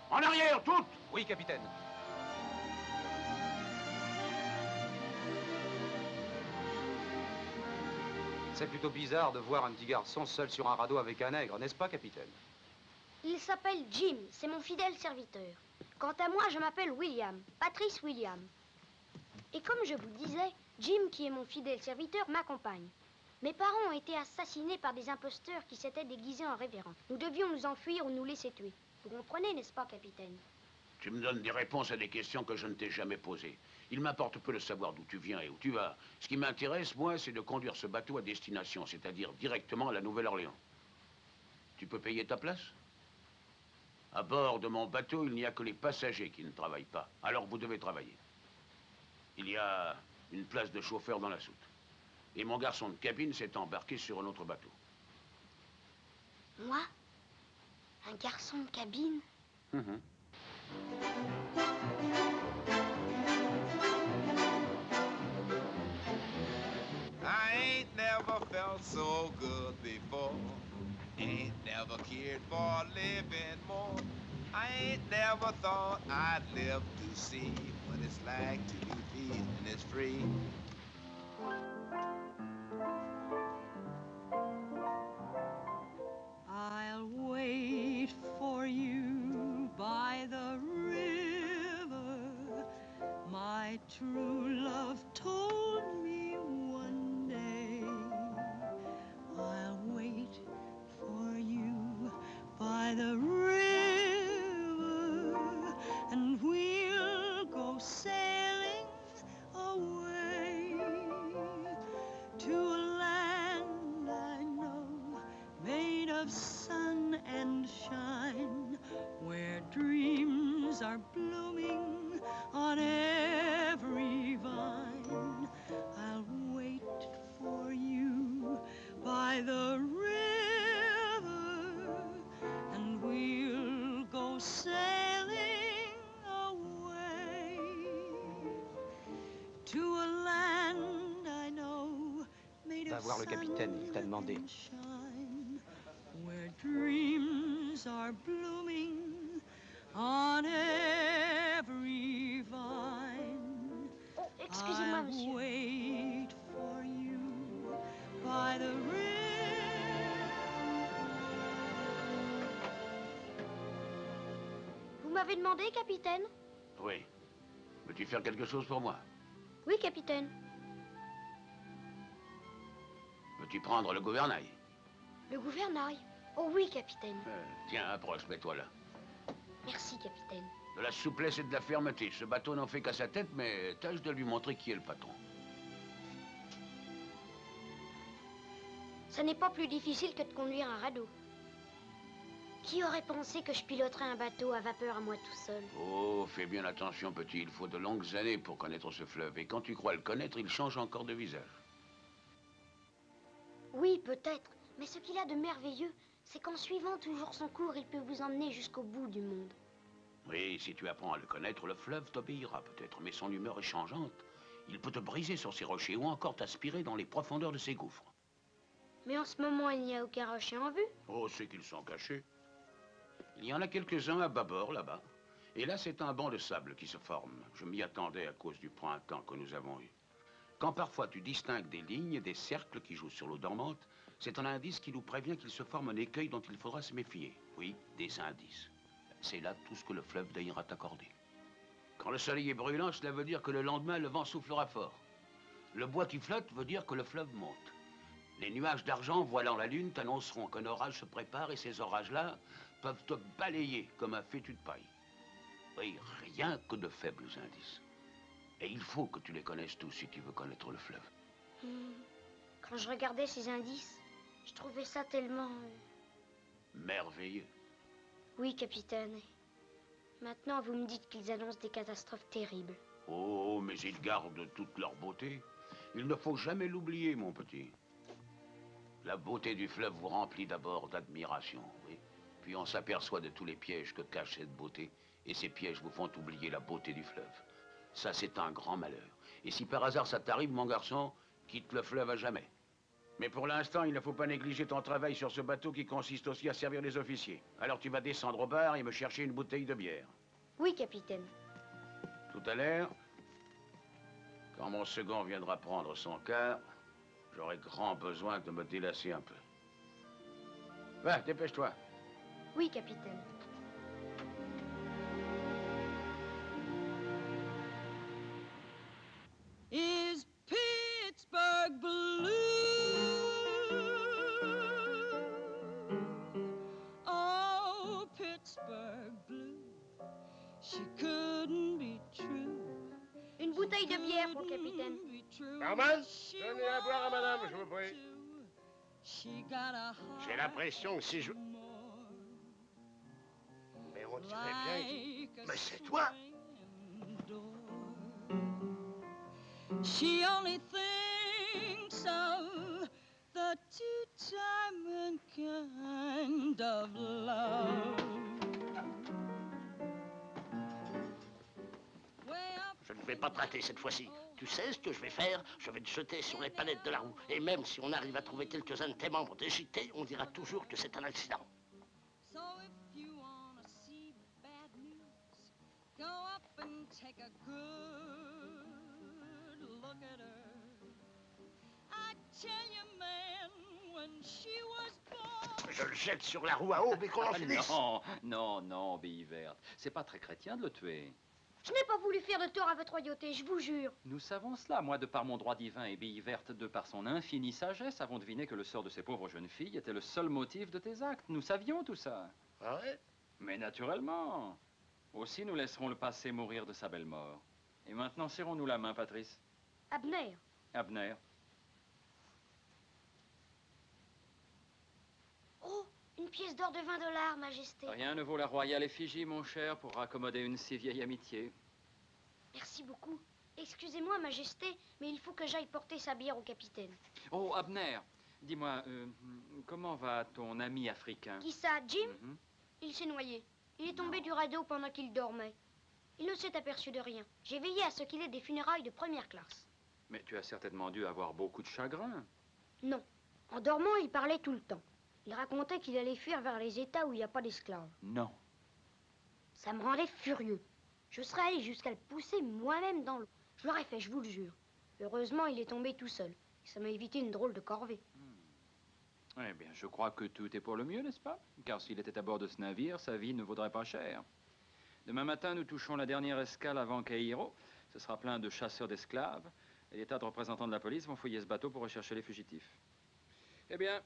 En arrière, toutes! Oui, capitaine. C'est plutôt bizarre de voir un petit garçon seul sur un radeau avec un nègre, n'est-ce pas, capitaine? Il s'appelle Jim, c'est mon fidèle serviteur. Quant à moi, je m'appelle William, Patrice William. Et comme je vous disais, Jim, qui est mon fidèle serviteur, m'accompagne. Mes parents ont été assassinés par des imposteurs qui s'étaient déguisés en révérends. Nous devions nous enfuir ou nous laisser tuer. Vous comprenez, n'est-ce pas, capitaine? Tu me donnes des réponses à des questions que je ne t'ai jamais posées. Il m'importe peu de savoir d'où tu viens et où tu vas. Ce qui m'intéresse, moi, c'est de conduire ce bateau à destination, c'est-à-dire directement à la Nouvelle-Orléans. Tu peux payer ta place? À bord de mon bateau, il n'y a que les passagers qui ne travaillent pas. Alors vous devez travailler. Il y a une place de chauffeur dans la soute. Et mon garçon de cabine s'est embarqué sur un autre bateau. Moi? Un garçon de cabine? I ain't never felt so good before. Ain't never cared for living more. I ain't never thought I'd live to see what it's like to be feeling is free. I'll wait for you by the river. My true love told me one day. I'll wait for you by the river, and we'll go sailing away to a land I know, made of sun and shine, where dreams are blooming on every vine. I'll wait for you by the river, and we'll go sailing away to a land I know, made Va of voir le sun capitaine, il t'a demandé. and shine, where dreams are blooming on every vine. Oh, excusez-moi, I'll monsieur. wait for you by the Vous m'avez demandé, capitaine? Oui. Veux-tu faire quelque chose pour moi? Oui, capitaine. Veux-tu prendre le gouvernail? Le gouvernail? Oh oui, capitaine. Tiens, approche, mets-toi là. Merci, capitaine. De la souplesse et de la fermeté. Ce bateau n'en fait qu'à sa tête, mais tâche de lui montrer qui est le patron. Ça n'est pas plus difficile que de conduire un radeau. Qui aurait pensé que je piloterais un bateau à vapeur à moi tout seul? Oh, fais bien attention, petit. Il faut de longues années pour connaître ce fleuve. Et quand tu crois le connaître, il change encore de visage. Oui, peut-être. Mais ce qu'il a de merveilleux, c'est qu'en suivant toujours son cours, il peut vous emmener jusqu'au bout du monde. Oui, si tu apprends à le connaître, le fleuve t'obéira peut-être, mais son humeur est changeante. Il peut te briser sur ses rochers ou encore t'aspirer dans les profondeurs de ses gouffres. Mais en ce moment, il n'y a aucun rocher en vue. Oh, c'est qu'ils sont cachés. Il y en a quelques-uns à bâbord, là-bas. Et là, c'est un banc de sable qui se forme. Je m'y attendais à cause du printemps que nous avons eu. Quand parfois tu distingues des lignes, des cercles qui jouent sur l'eau dormante, c'est un indice qui nous prévient qu'il se forme un écueil dont il faudra se méfier. Oui, des indices. C'est là tout ce que le fleuve daignera t'accorder. Quand le soleil est brûlant, cela veut dire que le lendemain, le vent soufflera fort. Le bois qui flotte veut dire que le fleuve monte. Les nuages d'argent voilant la lune t'annonceront qu'un orage se prépare et ces orages-là peuvent te balayer comme un fétu de paille. Oui, rien que de faibles indices. Et il faut que tu les connaisses tous si tu veux connaître le fleuve. Quand je regardais ces indices, je trouvais ça tellement... Merveilleux. Oui, capitaine. Maintenant, vous me dites qu'ils annoncent des catastrophes terribles. Oh, mais ils gardent toute leur beauté. Il ne faut jamais l'oublier, mon petit. La beauté du fleuve vous remplit d'abord d'admiration, oui. Puis on s'aperçoit de tous les pièges que cache cette beauté. Et ces pièges vous font oublier la beauté du fleuve. Ça, c'est un grand malheur. Et si par hasard ça t'arrive, mon garçon, quitte le fleuve à jamais. Mais pour l'instant, il ne faut pas négliger ton travail sur ce bateau qui consiste aussi à servir les officiers. Alors tu vas descendre au bar et me chercher une bouteille de bière. Oui, capitaine. Tout à l'heure, quand mon second viendra prendre son quart, j'aurai grand besoin de me délasser un peu. Va, dépêche-toi. Oui, capitaine. de bière pour le capitaine. Barman, donnez à boire à madame, je vous prie. J'ai l'impression que si je... Mais on dirait bien qu'il... Mais c'est toi! She only thinks of the two-time kind of love. Je ne vais pas te rater cette fois-ci. Tu sais ce que je vais faire? Je vais te jeter sur les palettes de la roue. Et même si on arrive à trouver quelques-uns de tes membres déchiquetés, on dira toujours que c'est un accident. So if you wanna see bad news, go up and take a good look at her. I tell you, man, when she was born. Je le jette sur la roue à aube et qu'on en finisse. Non, non, non, Bille Verte. C'est pas très chrétien de le tuer. Je n'ai pas voulu faire de tort à votre royauté, je vous jure. Nous savons cela. Moi, de par mon droit divin, et Bille Verte, de par son infinie sagesse, avons deviné que le sort de ces pauvres jeunes filles était le seul motif de tes actes. Nous savions tout ça. Ah ouais? Mais naturellement. Aussi, nous laisserons le passé mourir de sa belle mort. Et maintenant, serrons-nous la main, Patrice. Abner, Abner. oh, une pièce d'or de 20 $, Majesté. Rien ne vaut la royale effigie, mon cher, pour raccommoder une si vieille amitié. Merci beaucoup. Excusez-moi, Majesté, mais il faut que j'aille porter sa bière au capitaine. Oh, Abner, dis-moi, comment va ton ami africain? Qui ça, Jim? Mhm. Il s'est noyé. Il est tombé du radeau pendant qu'il dormait. Il ne s'est aperçu de rien. J'ai veillé à ce qu'il ait des funérailles de première classe. Mais tu as certainement dû avoir beaucoup de chagrin. Non. En dormant, il parlait tout le temps. Il racontait qu'il allait fuir vers les États où il n'y a pas d'esclaves. Non. Ça me rendait furieux. Je serais allé jusqu'à le pousser moi-même dans l'eau. Je l'aurais fait, je vous le jure. Heureusement, il est tombé tout seul. Ça m'a évité une drôle de corvée. Eh bien, je crois que tout est pour le mieux, n'est-ce pas? Car s'il était à bord de ce navire, sa vie ne vaudrait pas cher. Demain matin, nous touchons la dernière escale avant Caïro. Ce sera plein de chasseurs d'esclaves. Et des tas de représentants de la police vont fouiller ce bateau pour rechercher les fugitifs. Eh bien,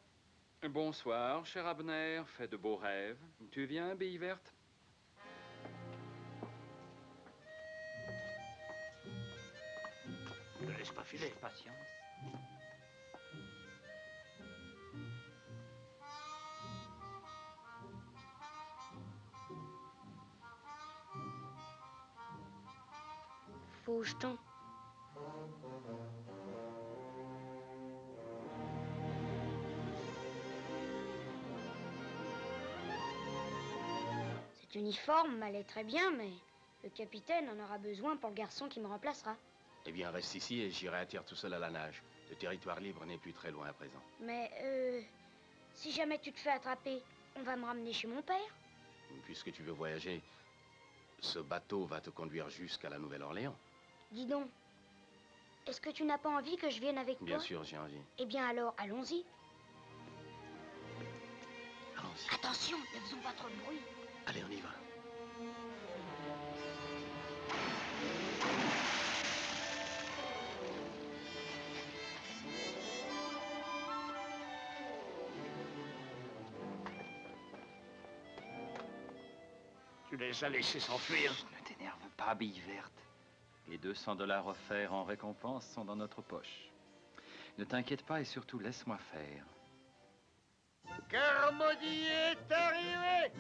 bonsoir, cher Abner. Fais de beaux rêves. Tu viens, Bille Verte? Ne laisse pas filer. Patience. Faux jeton. Cet uniforme m'allait très bien, mais le capitaine en aura besoin pour le garçon qui me remplacera. Eh bien, reste ici et j'irai à terre tout seul à la nage. Le territoire libre n'est plus très loin à présent. Mais, si jamais tu te fais attraper, on va me ramener chez mon père. Puisque tu veux voyager, ce bateau va te conduire jusqu'à la Nouvelle-Orléans. Dis donc, est-ce que tu n'as pas envie que je vienne avec toi? Bien sûr, j'ai envie. Eh bien alors, allons-y. Allons-y. Attention, ne faisons pas trop de bruit. Allez, on y va. Tu les as laissés s'enfuir. Ne t'énerve pas, Bille Verte. Les 200 $ offerts en récompense sont dans notre poche. Ne t'inquiète pas et surtout laisse-moi faire. Carmody est arrivé!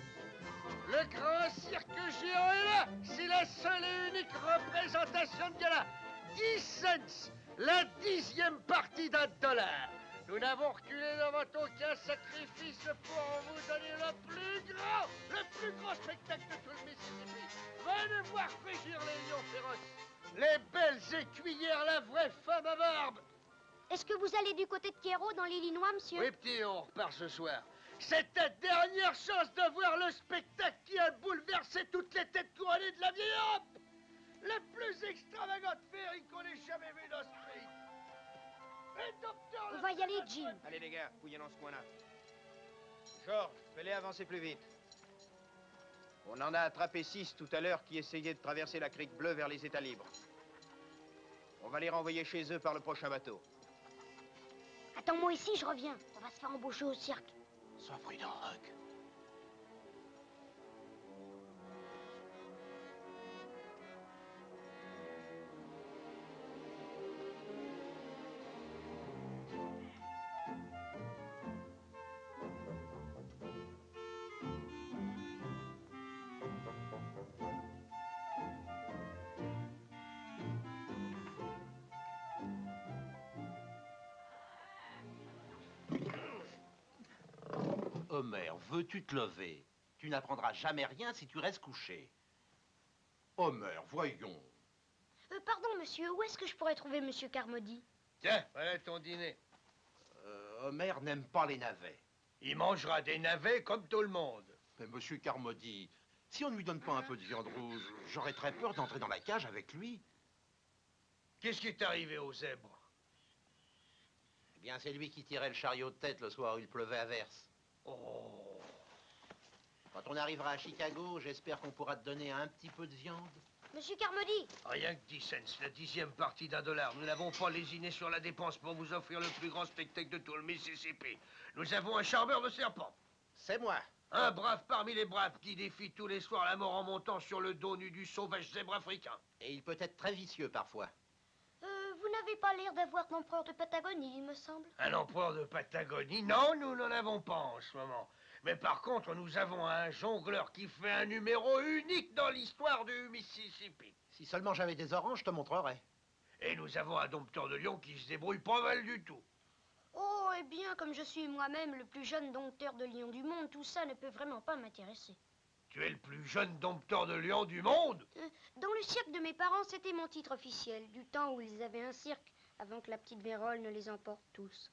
Le grand cirque géant est là! C'est la seule et unique représentation de gala! 10 cents! La 10e partie $1. Nous n'avons reculé devant aucun sacrifice pour vous donner le plus grand spectacle de tout le Mississippi! Venez voir frigir les lions féroces! Les belles écuyères, la vraie femme à barbe! Est-ce que vous allez du côté de Cairo, dans l'Illinois, monsieur? Oui, petit, on repart ce soir. C'est ta dernière chance de voir le spectacle qui a bouleversé toutes les têtes couronnées de la vieille Europe. La plus extravagante féerie qu'on ait jamais vue dans ce pays. Et docteur... On va y aller, Jim. Allez, les gars, fouillez dans ce coin-là. George, fais-les avancer plus vite. On en a attrapé 6 tout à l'heure qui essayaient de traverser la crique bleue vers les États libres. On va les renvoyer chez eux par le prochain bateau. Attends-moi ici, je reviens. On va se faire embaucher au cirque. Sois prudent, Rock. Homer, veux-tu te lever? Tu n'apprendras jamais rien si tu restes couché. Homer, voyons. Pardon, monsieur, où est-ce que je pourrais trouver monsieur Carmody? Tiens, voilà ton dîner. Homer n'aime pas les navets. Il mangera des navets comme tout le monde. Mais monsieur Carmody, si on ne lui donne pas un peu de viande rouge, j'aurais très peur d'entrer dans la cage avec lui. Qu'est-ce qui est arrivé au zèbre? Eh bien, c'est lui qui tirait le chariot de tête le soir où il pleuvait à verse. Oh. Quand on arrivera à Chicago, j'espère qu'on pourra te donner un petit peu de viande. Monsieur Carmody! Rien que 10 cents, la 10e partie d'$1. Nous n'avons pas lésiné sur la dépense pour vous offrir le plus grand spectacle de tout le Mississippi. Nous avons un charmeur de serpent. C'est moi. Un brave parmi les braves qui défie tous les soirs la mort en montant sur le dos nu du sauvage zèbre africain. Et il peut être très vicieux parfois. Vous n'avez pas l'air d'avoir l'empereur de Patagonie, il me semble. Un empereur de Patagonie? Non, nous n'en avons pas en ce moment. Mais par contre, nous avons un jongleur qui fait un numéro unique dans l'histoire du Mississippi. Si seulement j'avais des oranges, je te montrerais. Et nous avons un dompteur de lion qui se débrouille pas mal du tout. Oh, eh bien, comme je suis moi-même le plus jeune dompteur de lions du monde, tout ça ne peut vraiment pas m'intéresser. Tu es le plus jeune dompteur de lions du monde? Dans le cirque de mes parents, c'était mon titre officiel, du temps où ils avaient un cirque, avant que la petite vérole ne les emporte tous.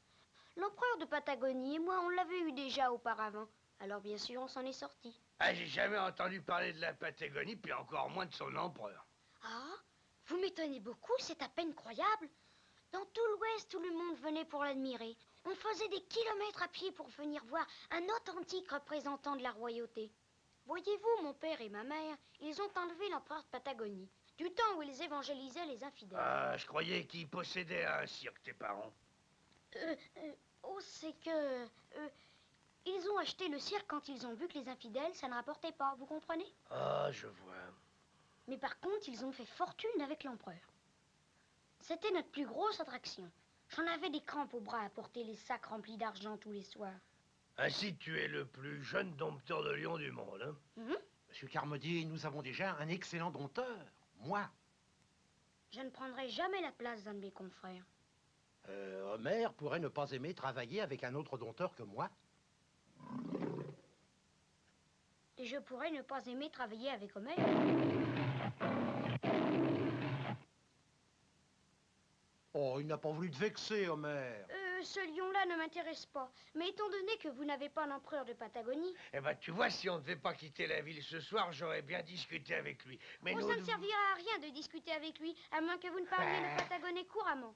L'empereur de Patagonie et moi, on l'avait eu déjà auparavant. Alors bien sûr, on s'en est sorti. Ah, j'ai jamais entendu parler de la Patagonie, puis encore moins de son empereur. Ah, vous m'étonnez beaucoup, c'est à peine croyable. Dans tout l'Ouest, tout le monde venait pour l'admirer. On faisait des kilomètres à pied pour venir voir un authentique représentant de la royauté. Voyez-vous, mon père et ma mère, ils ont enlevé l'empereur de Patagonie, du temps où ils évangélisaient les infidèles. Ah, je croyais qu'ils possédaient un cirque, tes parents. Oh, c'est que... ils ont acheté le cirque quand ils ont vu que les infidèles, ça ne rapportait pas, vous comprenez? Ah, je vois. Mais par contre, ils ont fait fortune avec l'empereur. C'était notre plus grosse attraction. J'en avais des crampes au bras à porter les sacs remplis d'argent tous les soirs. Ainsi, tu es le plus jeune dompteur de lions du monde, hein? Monsieur Carmody, nous avons déjà un excellent dompteur. Moi. Je ne prendrai jamais la place d'un de mes confrères. Homer pourrait ne pas aimer travailler avec un autre dompteur que moi. Et je pourrais ne pas aimer travailler avec Homer. Oh, il n'a pas voulu te vexer, Homer. Ce lion-là ne m'intéresse pas. Mais étant donné que vous n'avez pas l'empereur de Patagonie... Eh ben, tu vois, si on ne devait pas quitter la ville ce soir, j'aurais bien discuté avec lui. Mais ça ne servira à rien de discuter avec lui, à moins que vous ne parliez le patagonais couramment.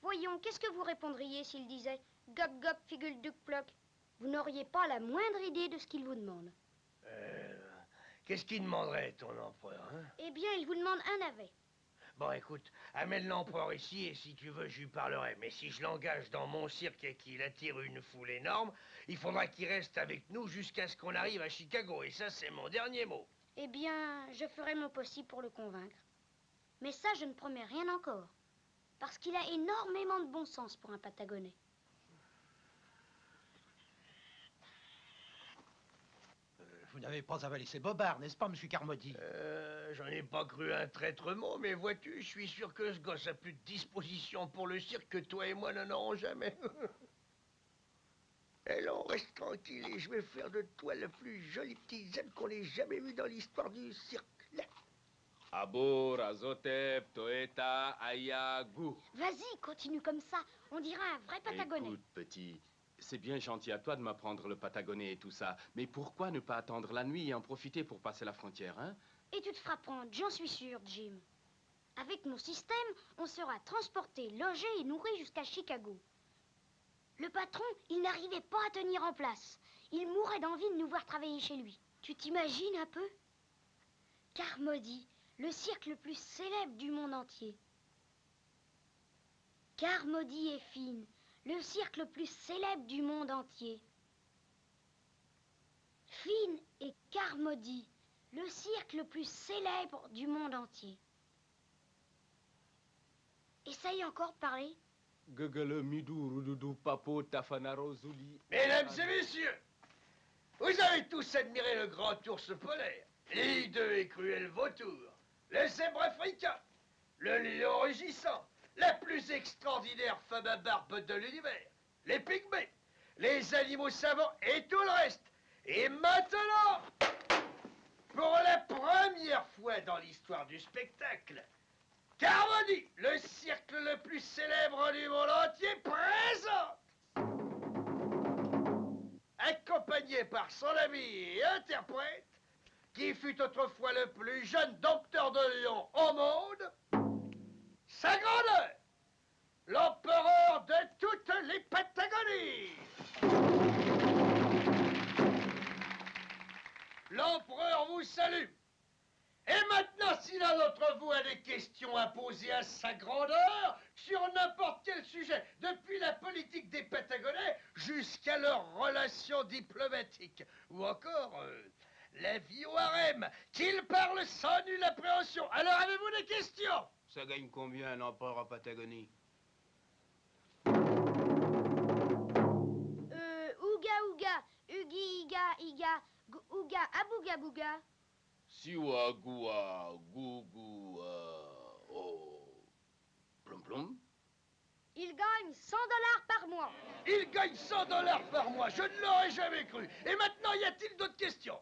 Voyons, qu'est-ce que vous répondriez s'il disait « Gop gop figule duc ploc ». Vous n'auriez pas la moindre idée de ce qu'il vous demande. Qu'est-ce qu'il demanderait, ton empereur, hein? Eh bien, il vous demande un navet. Bon, écoute, amène l'empereur ici et si tu veux, je lui parlerai. Mais si je l'engage dans mon cirque et qu'il attire une foule énorme, il faudra qu'il reste avec nous jusqu'à ce qu'on arrive à Chicago. Et ça, c'est mon dernier mot. Eh bien, je ferai mon possible pour le convaincre. Mais ça, je ne promets rien encore. Parce qu'il a énormément de bon sens pour un Patagonais. Vous n'avez pas avalé ces bobards, n'est-ce pas, monsieur Carmody? J'en ai pas cru un traître mot, mais vois-tu, je suis sûr que ce gosse a plus de disposition pour le cirque que toi et moi n'en aurons jamais. Alors, reste tranquille et je vais faire de toi le plus joli petit zèbre qu'on ait jamais vu dans l'histoire du cirque. Là. Abor, Azotep, Toeta, Ayagu. Vas-y, continue comme ça. On dirait un vrai Patagonais. Écoute, petit, c'est bien gentil à toi de m'apprendre le patagonais et tout ça, mais pourquoi ne pas attendre la nuit et en profiter pour passer la frontière, hein? Et tu te feras prendre, j'en suis sûre, Jim. Avec mon système, on sera transporté, logé et nourri jusqu'à Chicago. Le patron, il n'arrivait pas à tenir en place. Il mourait d'envie de nous voir travailler chez lui. Tu t'imagines un peu? Carmody, le cirque le plus célèbre du monde entier. Carmody et Finn, le cirque le plus célèbre du monde entier. Finn et Carmody, le cirque le plus célèbre du monde entier. Essaye encore de parler. Mesdames et messieurs, vous avez tous admiré le grand ours polaire, l'hideux et cruel vautour, le zèbre africain, le lion rugissant, la plus extraordinaire femme à barbe de l'univers, les pygmées, les animaux savants et tout le reste. Et maintenant, pour la première fois dans l'histoire du spectacle, Carmody, le cirque le plus célèbre du monde entier, présente, accompagné par son ami et interprète, qui fut autrefois le plus jeune docteur de lion au monde, sa grandeur, l'empereur de toutes les Patagonies. L'empereur vous salue. Et maintenant, si l'un d'entre vous a des questions à poser à sa grandeur sur n'importe quel sujet, depuis la politique des Patagonais jusqu'à leurs relations diplomatiques, ou encore la vie au harem, qu'il parle sans nulle appréhension. Alors avez-vous des questions? Ça gagne combien un empereur en Patagonie? Ouga ouga, ugi iga iga, ouga abouga bouga. Siwa goua gougou oh. Plom plom. Il gagne 100 $ par mois. Il gagne 100 $ par mois, je ne l'aurais jamais cru. Et maintenant, y a-t-il d'autres questions?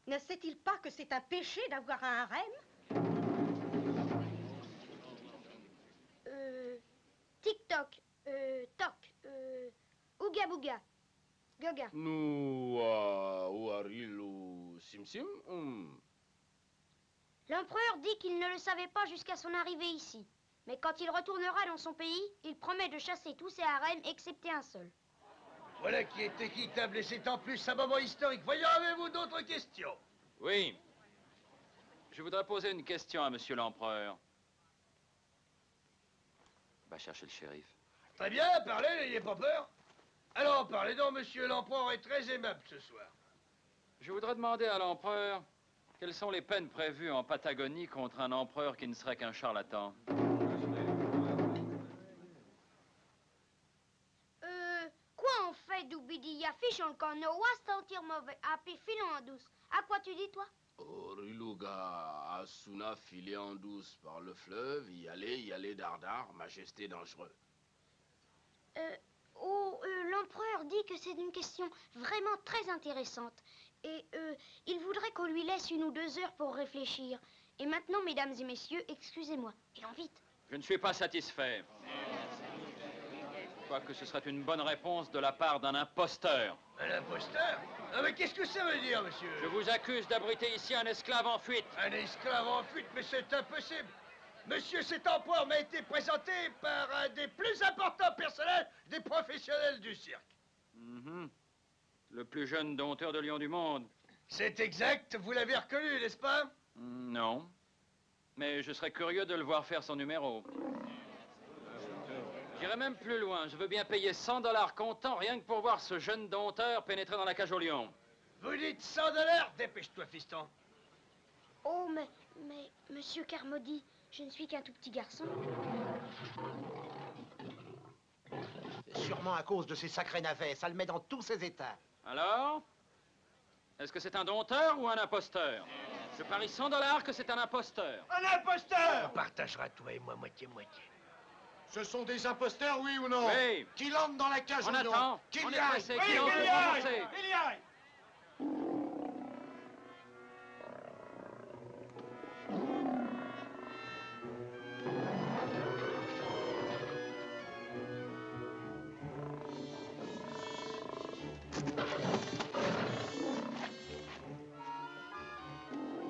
Ne sait-il pas que c'est un péché d'avoir un harem? Tic-toc, toc, ouga bouga, gaga. Nou ouarilu sim sim. L'empereur dit qu'il ne le savait pas jusqu'à son arrivée ici. Mais quand il retournera dans son pays, il promet de chasser tous ses harems, excepté un seul. Voilà qui est équitable et c'est en plus un moment historique. Voyons, avez-vous d'autres questions? Oui. Je voudrais poser une question à monsieur l'empereur. Va chercher le shérif. Très bien, parlez, n'ayez pas peur. Alors, parlez donc, monsieur l'empereur est très aimable ce soir. Je voudrais demander à l'empereur quelles sont les peines prévues en Patagonie contre un empereur qui ne serait qu'un charlatan. Quoi on fait d'Oubidia fiche on qu'on ouast sentir mauvais, à filon en douce. À quoi tu dis, toi? Oriluga Asuna filé en douce par le fleuve, y aller dardard, majesté dangereux. L'empereur dit que c'est une question vraiment très intéressante. Et il voudrait qu'on lui laisse 1 ou 2 heures pour réfléchir. Et maintenant, mesdames et messieurs, excusez-moi. Et en vite. Je ne suis pas satisfait. Je crois que ce serait une bonne réponse de la part d'un imposteur. Un imposteur? Ah, mais qu'est-ce que ça veut dire, monsieur? Je vous accuse d'abriter ici un esclave en fuite. Un esclave en fuite? Mais c'est impossible. Monsieur, cet empereur m'a été présenté par un des plus importants personnages des professionnels du cirque. Le plus jeune dompteur de lions du monde. C'est exact, vous l'avez reconnu, n'est-ce pas? Non. Mais je serais curieux de le voir faire son numéro. J'irai même plus loin. Je veux bien payer 100 $ comptant rien que pour voir ce jeune dompteur pénétrer dans la cage aux lions. Vous dites 100 $? Dépêche-toi, fiston. Oh, mais, monsieur Carmody, je ne suis qu'un tout petit garçon. C'est sûrement à cause de ces sacrés navets. Ça le met dans tous ses états. Alors? Est-ce que c'est un dompteur ou un imposteur? Je parie 100 $ que c'est un imposteur. Un imposteur! On partagera, toi et moi, moitié-moitié. Ce sont des imposteurs, oui ou non? Oui. Qu'il entre dans la cage On aux lions. attend. Qu'il On y est aille. pressé. Oui, Qu'il entre qu'il y pour aille. commencer. Il y aille!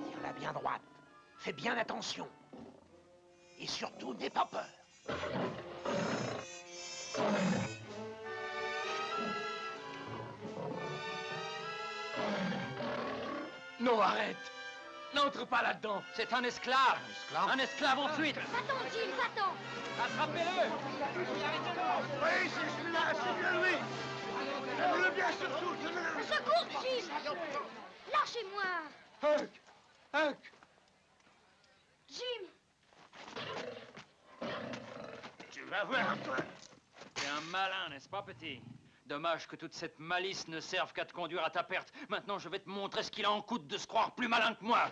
Tire-la bien droite. Fais bien attention. Et surtout, n'aie pas peur. Non, arrête! N'entre pas là-dedans! C'est un esclave! Un esclave en fuite! Va-t'en, Gilles, va-t'en! Attrapez-le! Oui, c'est celui-là, c'est bien lui! Tenez-le bien surtout, tenez-le! Secours, Gilles! Lâchez-moi! Huck! Jim! Tu vas voir, toi! T'es un malin, n'est-ce pas, petit? Dommage que toute cette malice ne serve qu'à te conduire à ta perte. Maintenant, je vais te montrer ce qu'il en coûte de se croire plus malin que moi.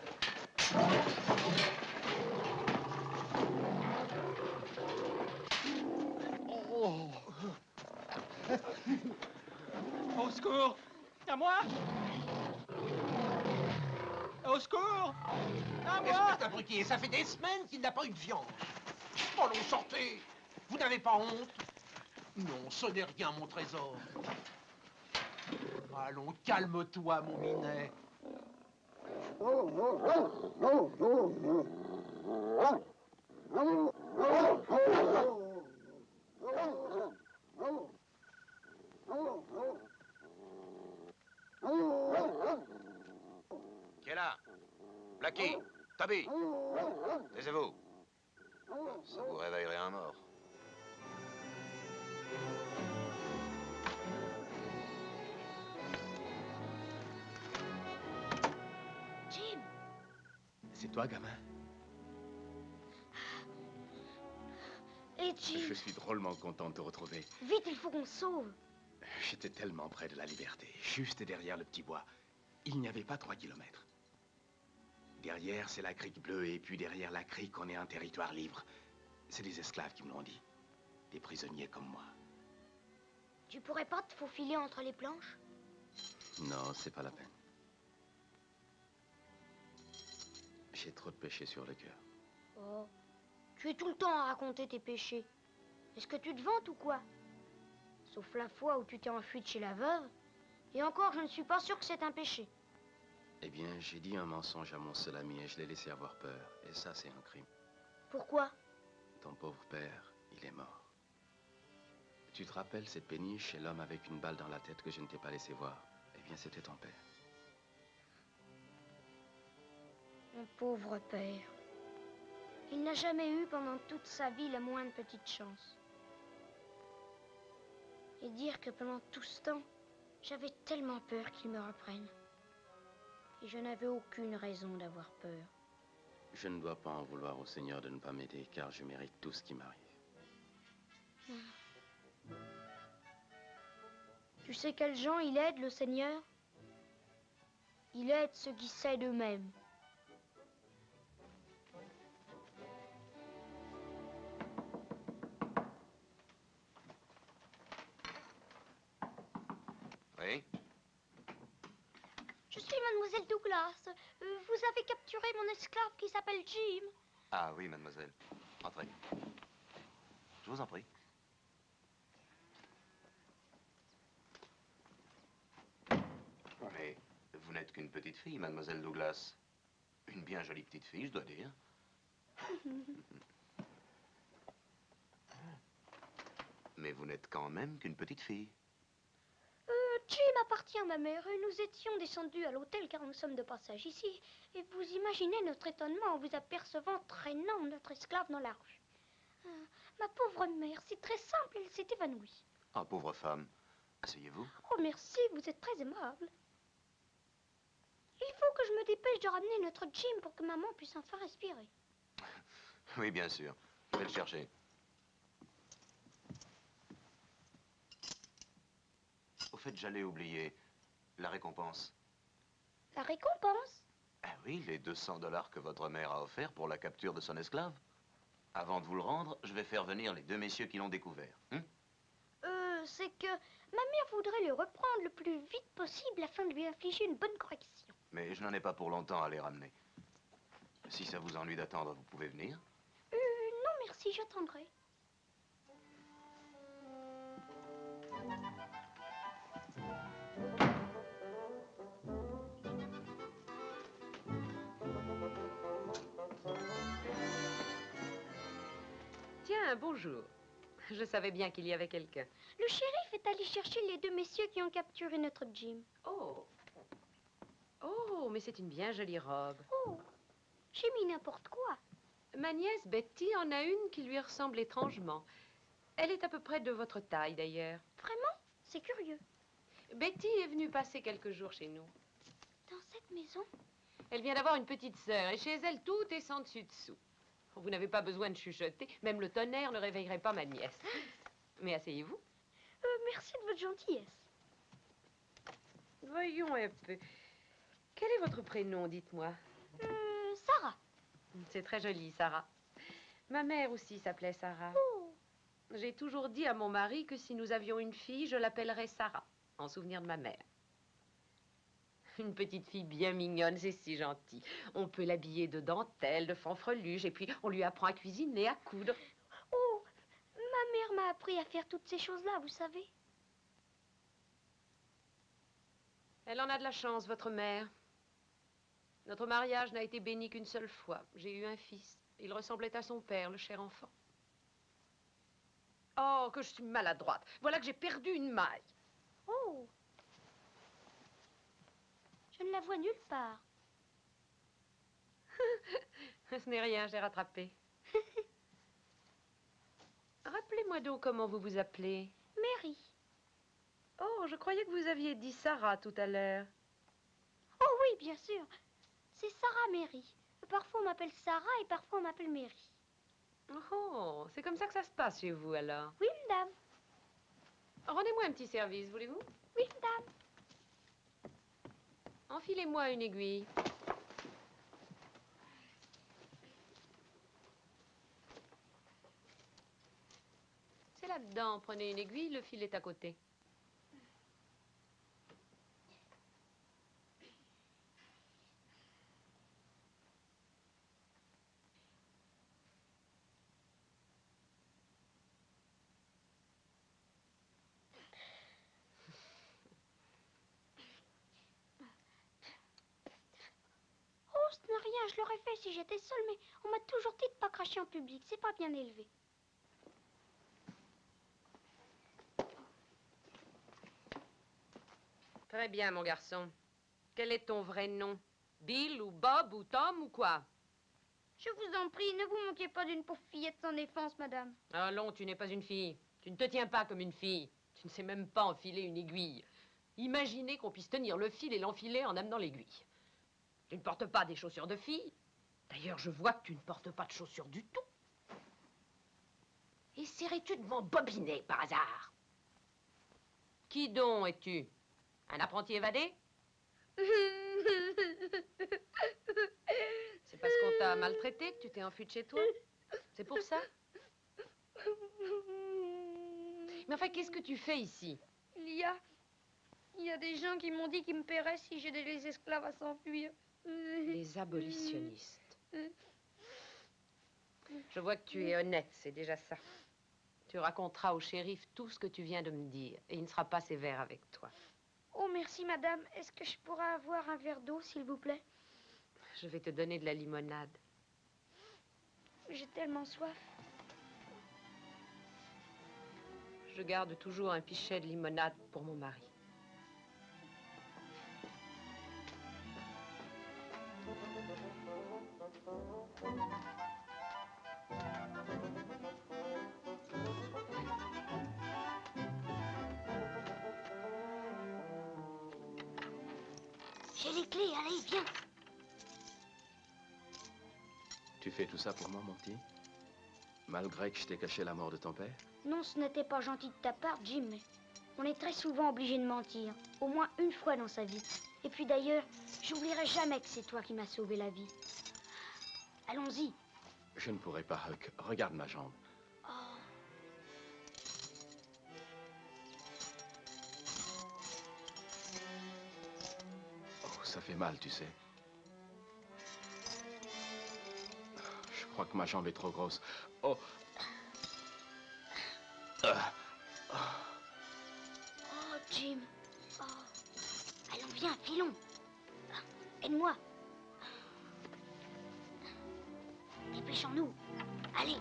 Au secours! À moi! Au secours! À moi! Espèce d'abruti, et ça fait des semaines qu'il n'a pas eu de viande. Oh non, sortez! Vous n'avez pas honte? Non, ce n'est rien, mon trésor. Allons, calme-toi, mon minet. Qui est là? Blackie, Toby, taisez-vous. Ça vous réveillerait un mort. Jim! C'est toi, gamin? Et Jim! Je suis drôlement content de te retrouver. Vite, il faut qu'on se sauve. J'étais tellement près de la liberté, juste derrière le petit bois. Il n'y avait pas 3 kilomètres. Derrière, c'est la crique bleue, et puis derrière la crique, on est un territoire libre. C'est des esclaves qui me l'ont dit. Des prisonniers comme moi. Tu pourrais pas te faufiler entre les planches? Non, c'est pas la peine. J'ai trop de péchés sur le cœur. Oh, tu es tout le temps à raconter tes péchés. Est-ce que tu te vantes ou quoi? Sauf la fois où tu t'es enfui de chez la veuve. Et encore, je ne suis pas sûr que c'est un péché. Eh bien, j'ai dit un mensonge à mon seul ami et je l'ai laissé avoir peur. Et ça, c'est un crime. Pourquoi? Ton pauvre père, il est mort. Tu te rappelles cette péniche et l'homme avec une balle dans la tête que je ne t'ai pas laissé voir? Eh bien, c'était ton père. Mon pauvre père. Il n'a jamais eu pendant toute sa vie la moindre petite chance. Et dire que pendant tout ce temps, j'avais tellement peur qu'il me reprenne. Et je n'avais aucune raison d'avoir peur. Je ne dois pas en vouloir au Seigneur de ne pas m'aider, car je mérite tout ce qui m'arrive. Tu sais quels gens il aide, le Seigneur? Il aide ceux qui s'aident eux-mêmes. Oui? Je suis mademoiselle Douglas. Vous avez capturé mon esclave qui s'appelle Jim. Ah oui, mademoiselle. Entrez. Je vous en prie. Mais vous n'êtes qu'une petite fille, mademoiselle Douglas. Une bien jolie petite fille, je dois dire. Mais vous n'êtes quand même qu'une petite fille. Jim appartient à ma mère. Nous étions descendus à l'hôtel car nous sommes de passage ici. Et vous imaginez notre étonnement en vous apercevant traînant notre esclave dans la rue. Ma pauvre mère, c'est très simple, elle s'est évanouie. Ah, pauvre femme. Asseyez-vous. Oh, merci, vous êtes très aimable. Il faut que je me dépêche de ramener notre Jim pour que maman puisse enfin respirer. Oui, bien sûr. Je vais le chercher. Au fait, j'allais oublier la récompense. La récompense? Ah oui, les 200 $ que votre mère a offerts pour la capture de son esclave. Avant de vous le rendre, je vais faire venir les 2 messieurs qui l'ont découvert. C'est que ma mère voudrait le reprendre le plus vite possible afin de lui infliger une bonne correction. Mais je n'en ai pas pour longtemps à les ramener. Si ça vous ennuie d'attendre, vous pouvez venir. Non, merci, j'attendrai. Tiens, bonjour. Je savais bien qu'il y avait quelqu'un. Le shérif est allé chercher les 2 messieurs qui ont capturé notre Jim. Oh. Oh, mais c'est une bien jolie robe. Oh, j'ai mis n'importe quoi. Ma nièce Betty en a une qui lui ressemble étrangement. Elle est à peu près de votre taille, d'ailleurs. Vraiment? C'est curieux. Betty est venue passer quelques jours chez nous. Dans cette maison? Elle vient d'avoir une petite sœur et chez elle, tout est sans dessus-dessous. Vous n'avez pas besoin de chuchoter. Même le tonnerre ne réveillerait pas ma nièce. Mais asseyez-vous. Merci de votre gentillesse. Voyons un peu. Quel est votre prénom, dites-moi? Sarah. C'est très joli, Sarah. Ma mère aussi s'appelait Sarah. Oh. J'ai toujours dit à mon mari que si nous avions une fille, je l'appellerais Sarah. en souvenir de ma mère. Une petite fille bien mignonne, c'est si gentil. On peut l'habiller de dentelle, de fanfreluche, et puis on lui apprend à cuisiner, à coudre. Oh, ma mère m'a appris à faire toutes ces choses-là, vous savez. Elle en a de la chance, votre mère. Notre mariage n'a été béni qu'une seule fois. J'ai eu un fils. Il ressemblait à son père, le cher enfant. Oh, que je suis maladroite. Voilà que j'ai perdu une maille. Oh, je ne la vois nulle part. Ce n'est rien, je l'ai rattrapée. Rappelez-moi donc comment vous vous appelez. Mary. Oh, je croyais que vous aviez dit Sarah tout à l'heure. Oh oui, bien sûr. C'est Sarah Mary. Parfois on m'appelle Sarah et parfois on m'appelle Mary. Oh, c'est comme ça que ça se passe chez vous, alors? Oui, madame. Rendez-moi un petit service, voulez-vous? Oui, madame. Enfilez-moi une aiguille. C'est là-dedans. Prenez une aiguille, le fil est à côté. Oh, ce n'est rien, je l'aurais fait si j'étais seule, mais on m'a toujours dit de pas cracher en public. C'est pas bien élevé. Très bien, mon garçon. Quel est ton vrai nom? Bill ou Bob ou Tom ou quoi? Je vous en prie, ne vous moquez pas d'une pauvre fillette sans défense, madame. Allons, tu n'es pas une fille. Tu ne te tiens pas comme une fille. Tu ne sais même pas enfiler une aiguille. Imaginez qu'on puisse tenir le fil et l'enfiler en amenant l'aiguille. Tu ne portes pas des chaussures de fille. D'ailleurs, je vois que tu ne portes pas de chaussures du tout. Essaierais-tu de m'embobiner par hasard? Qui donc es-tu? Un apprenti évadé? C'est parce qu'on t'a maltraité que tu t'es enfui de chez toi? C'est pour ça? Mais enfin, qu'est-ce que tu fais ici? Il y a des gens qui m'ont dit qu'ils me paieraient si j'aidais les esclaves à s'enfuir. Les abolitionnistes. Je vois que tu es honnête, c'est déjà ça. Tu raconteras au shérif tout ce que tu viens de me dire, et il ne sera pas sévère avec toi. Oh, merci, madame. Est-ce que je pourrais avoir un verre d'eau, s'il vous plaît? Je vais te donner de la limonade. J'ai tellement soif. Je garde toujours un pichet de limonade pour mon mari. J'ai les clés, allez, viens. Tu fais tout ça pour moi, mon petit? Malgré que je t'ai caché la mort de ton père? Non, ce n'était pas gentil de ta part, Jim, mais on est très souvent obligé de mentir. Au moins une fois dans sa vie. Et puis d'ailleurs, j'oublierai jamais que c'est toi qui m'as sauvé la vie. Allons-y. Je ne pourrai pas, Huck. Regarde ma jambe. Oh, ça fait mal, tu sais. Je crois que ma jambe est trop grosse. Oh. Oh, Jim. Oh. Allons, viens, filons. Aide-moi. Dépêchons-nous. Allez.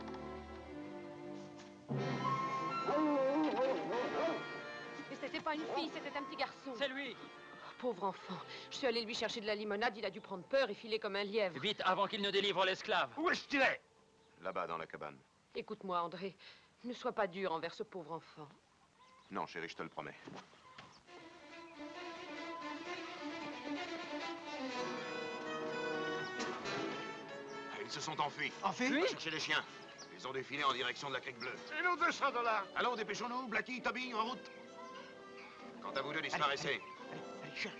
Mais c'était pas une fille, c'était un petit garçon. C'est lui. Pauvre enfant. Je suis allée lui chercher de la limonade, il a dû prendre peur et filer comme un lièvre. Vite, avant qu'il ne délivre l'esclave. Où est-ce qu'il est? Là-bas, dans la cabane. Écoute-moi, André. Ne sois pas dur envers ce pauvre enfant. Non, chérie, je te le promets. Ils se sont enfuis. Enfuis? Va chercher les chiens. Ils ont défilé en direction de la crique bleue. Et nos $200? Allons, dépêchons-nous. Blackie, Toby, en route. Quant à vous deux, disparaissez. Allez, cherche.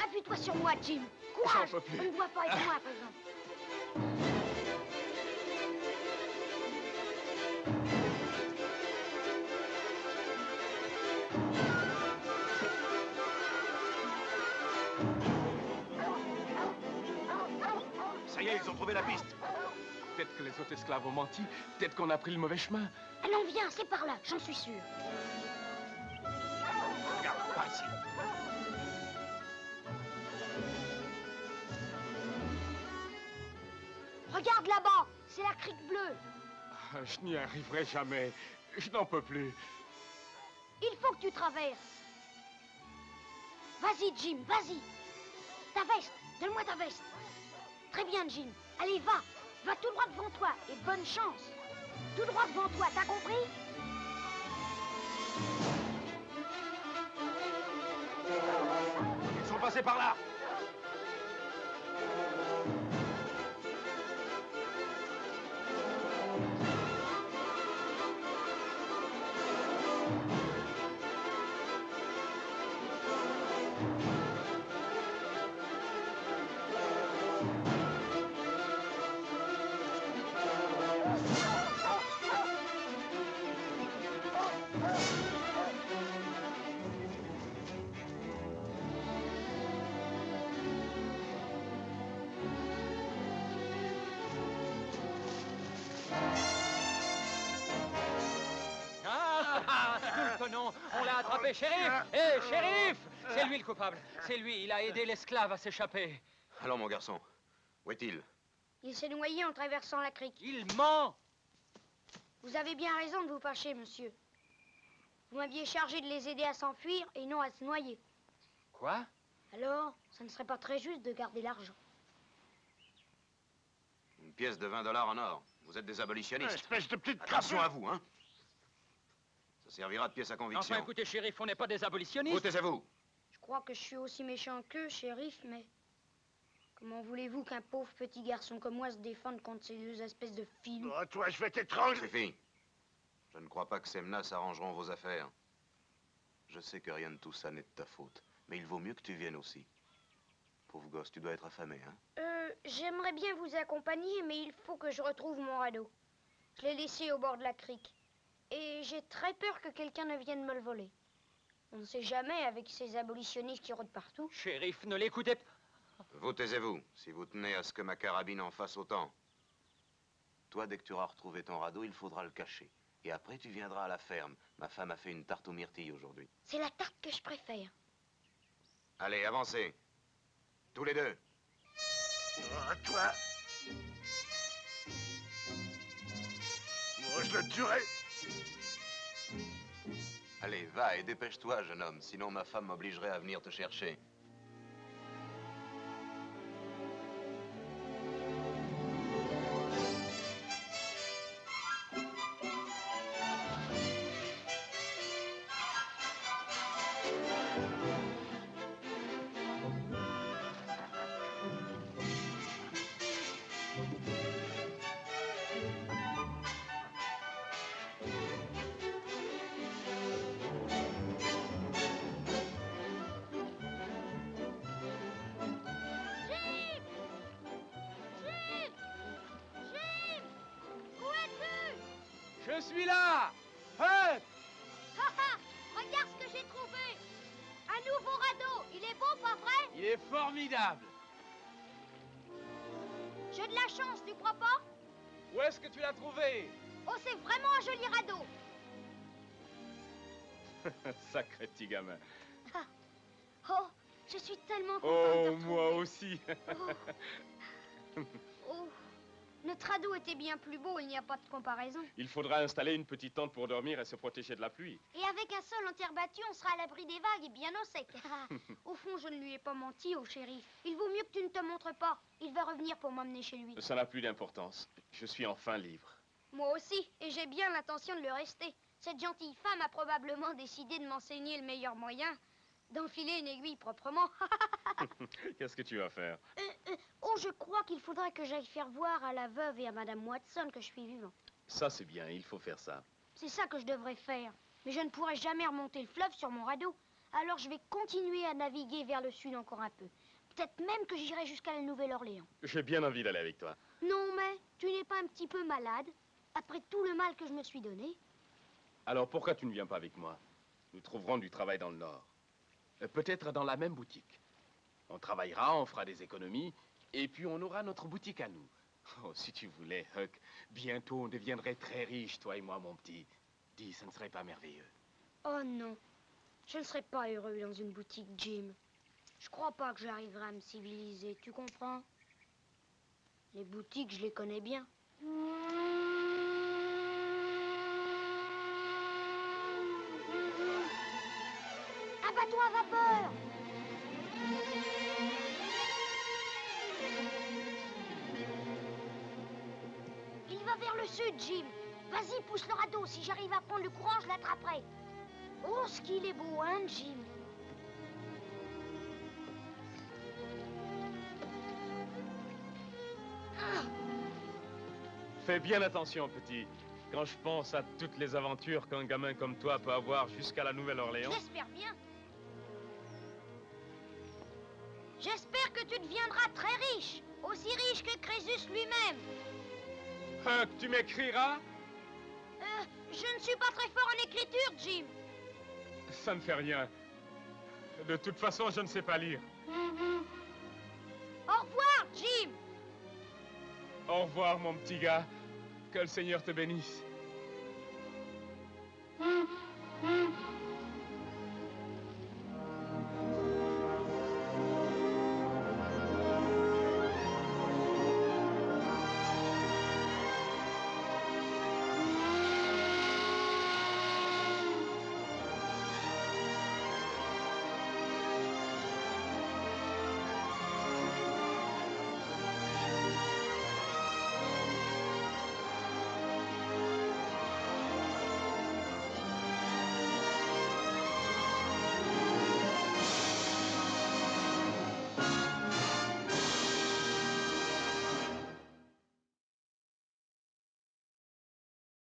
Appuie-toi sur moi, Jim. Courage. J'en peux plus. On ne voit pas avec moi à présent. Ça y est, ils ont trouvé la piste. Peut-être que les autres esclaves ont menti. Peut-être qu'on a pris le mauvais chemin. Allons, viens, c'est par là, j'en suis sûr. Regarde, par ici. Regarde là-bas, c'est la crique bleue. Ah, je n'y arriverai jamais. Je n'en peux plus. Il faut que tu traverses. Vas-y, Jim, vas-y. Ta veste, donne-moi ta veste. Très bien, Jim. Allez, va. Va tout droit devant toi et bonne chance. Tout droit devant toi, t'as compris? Ils sont passés par là. Nous le tenons, on l'a attrapé, shérif. Hé, shérif! C'est lui le coupable. C'est lui, il a aidé l'esclave à s'échapper. Alors, mon garçon, où est-il? Il s'est noyé en traversant la crique. Il ment! Vous avez bien raison de vous fâcher, monsieur. Vous m'aviez chargé de les aider à s'enfuir et non à se noyer. Quoi? Alors, ça ne serait pas très juste de garder l'argent. Une pièce de 20 $ en or. Vous êtes des abolitionnistes. Espèce de petite Attention à vous, hein? Ça servira de pièce à conviction. Enfin, écoutez, shérif, on n'est pas des abolitionnistes. Vous taisez-vous. Je crois que je suis aussi méchant qu'eux, shérif, mais... Comment voulez-vous qu'un pauvre petit garçon comme moi se défende contre ces deux espèces de filous? Oh, toi, je vais t'étrangler. Suffit. Je ne crois pas que ces menaces arrangeront vos affaires. Je sais que rien de tout ça n'est de ta faute, mais il vaut mieux que tu viennes aussi. Pauvre gosse, tu dois être affamé, hein? J'aimerais bien vous accompagner, mais il faut que je retrouve mon radeau. Je l'ai laissé au bord de la crique. Et j'ai très peur que quelqu'un ne vienne me le voler. On ne sait jamais avec ces abolitionnistes qui rôdent partout. Shérif, ne l'écoutez pas. Vous taisez-vous, si vous tenez à ce que ma carabine en fasse autant. Toi, dès que tu auras retrouvé ton radeau, il faudra le cacher. Et après, tu viendras à la ferme. Ma femme a fait une tarte aux myrtilles aujourd'hui. C'est la tarte que je préfère. Allez, avancez. Tous les deux. Oh, toi. Moi, je le tuerai. Allez, va et dépêche-toi, jeune homme, sinon ma femme m'obligerait à venir te chercher. Je suis là! Hein? Regarde ce que j'ai trouvé! Un nouveau radeau! Il est beau, pas vrai? Il est formidable! J'ai de la chance, tu crois pas? Où est-ce que tu l'as trouvé? Oh, c'est vraiment un joli radeau! Sacré petit gamin. Oh, je suis tellement contente de Oh, te retrouver. moi aussi. Oh, notre radeau était bien plus beau, il n'y a pas de comparaison. Il faudra installer une petite tente pour dormir et se protéger de la pluie. Et avec un sol en terre battue, on sera à l'abri des vagues et bien au sec. Au fond, je ne lui ai pas menti au shérif. Il vaut mieux que tu ne te montres pas. Il va revenir pour m'emmener chez lui. Ça n'a plus d'importance. Je suis enfin libre. Moi aussi, et j'ai bien l'intention de le rester. Cette gentille femme a probablement décidé de m'enseigner le meilleur moyen d'enfiler une aiguille proprement. Qu'est-ce que tu vas faire? Oh, je crois qu'il faudra que j'aille faire voir à la veuve et à Madame Watson que je suis vivant. Ça, c'est bien. Il faut faire ça. C'est ça que je devrais faire. Mais je ne pourrai jamais remonter le fleuve sur mon radeau. Alors je vais continuer à naviguer vers le sud encore un peu. Peut-être même que j'irai jusqu'à la Nouvelle-Orléans. J'ai bien envie d'aller avec toi. Non, mais tu n'es pas un petit peu malade, après tout le mal que je me suis donné? Alors pourquoi tu ne viens pas avec moi? Nous trouverons du travail dans le Nord. Peut-être dans la même boutique. On travaillera, on fera des économies, et puis on aura notre boutique à nous. Oh, si tu voulais, Huck, bientôt on deviendrait très riches, toi et moi, mon petit. Dis, ça ne serait pas merveilleux? Oh non, je ne serai pas heureux dans une boutique, Jim. Je crois pas que j'arriverai à me civiliser, tu comprends? Les boutiques, je les connais bien. Un bateau à vapeur! Il va vers le sud, Jim. Vas-y, pousse le radeau. Si j'arrive à prendre le courant, je l'attraperai. Oh, ce qu'il est beau, hein, Jim? Fais bien attention, petit. Quand je pense à toutes les aventures qu'un gamin comme toi peut avoir jusqu'à la Nouvelle-Orléans... J'espère bien. J'espère que tu deviendras très riche. Aussi riche que Crésus lui-même. Huck, tu m'écriras? Je ne suis pas très fort en écriture, Jim. Ça ne fait rien. De toute façon, je ne sais pas lire. Au revoir, Jim. Au revoir, mon petit gars. Que le Seigneur te bénisse.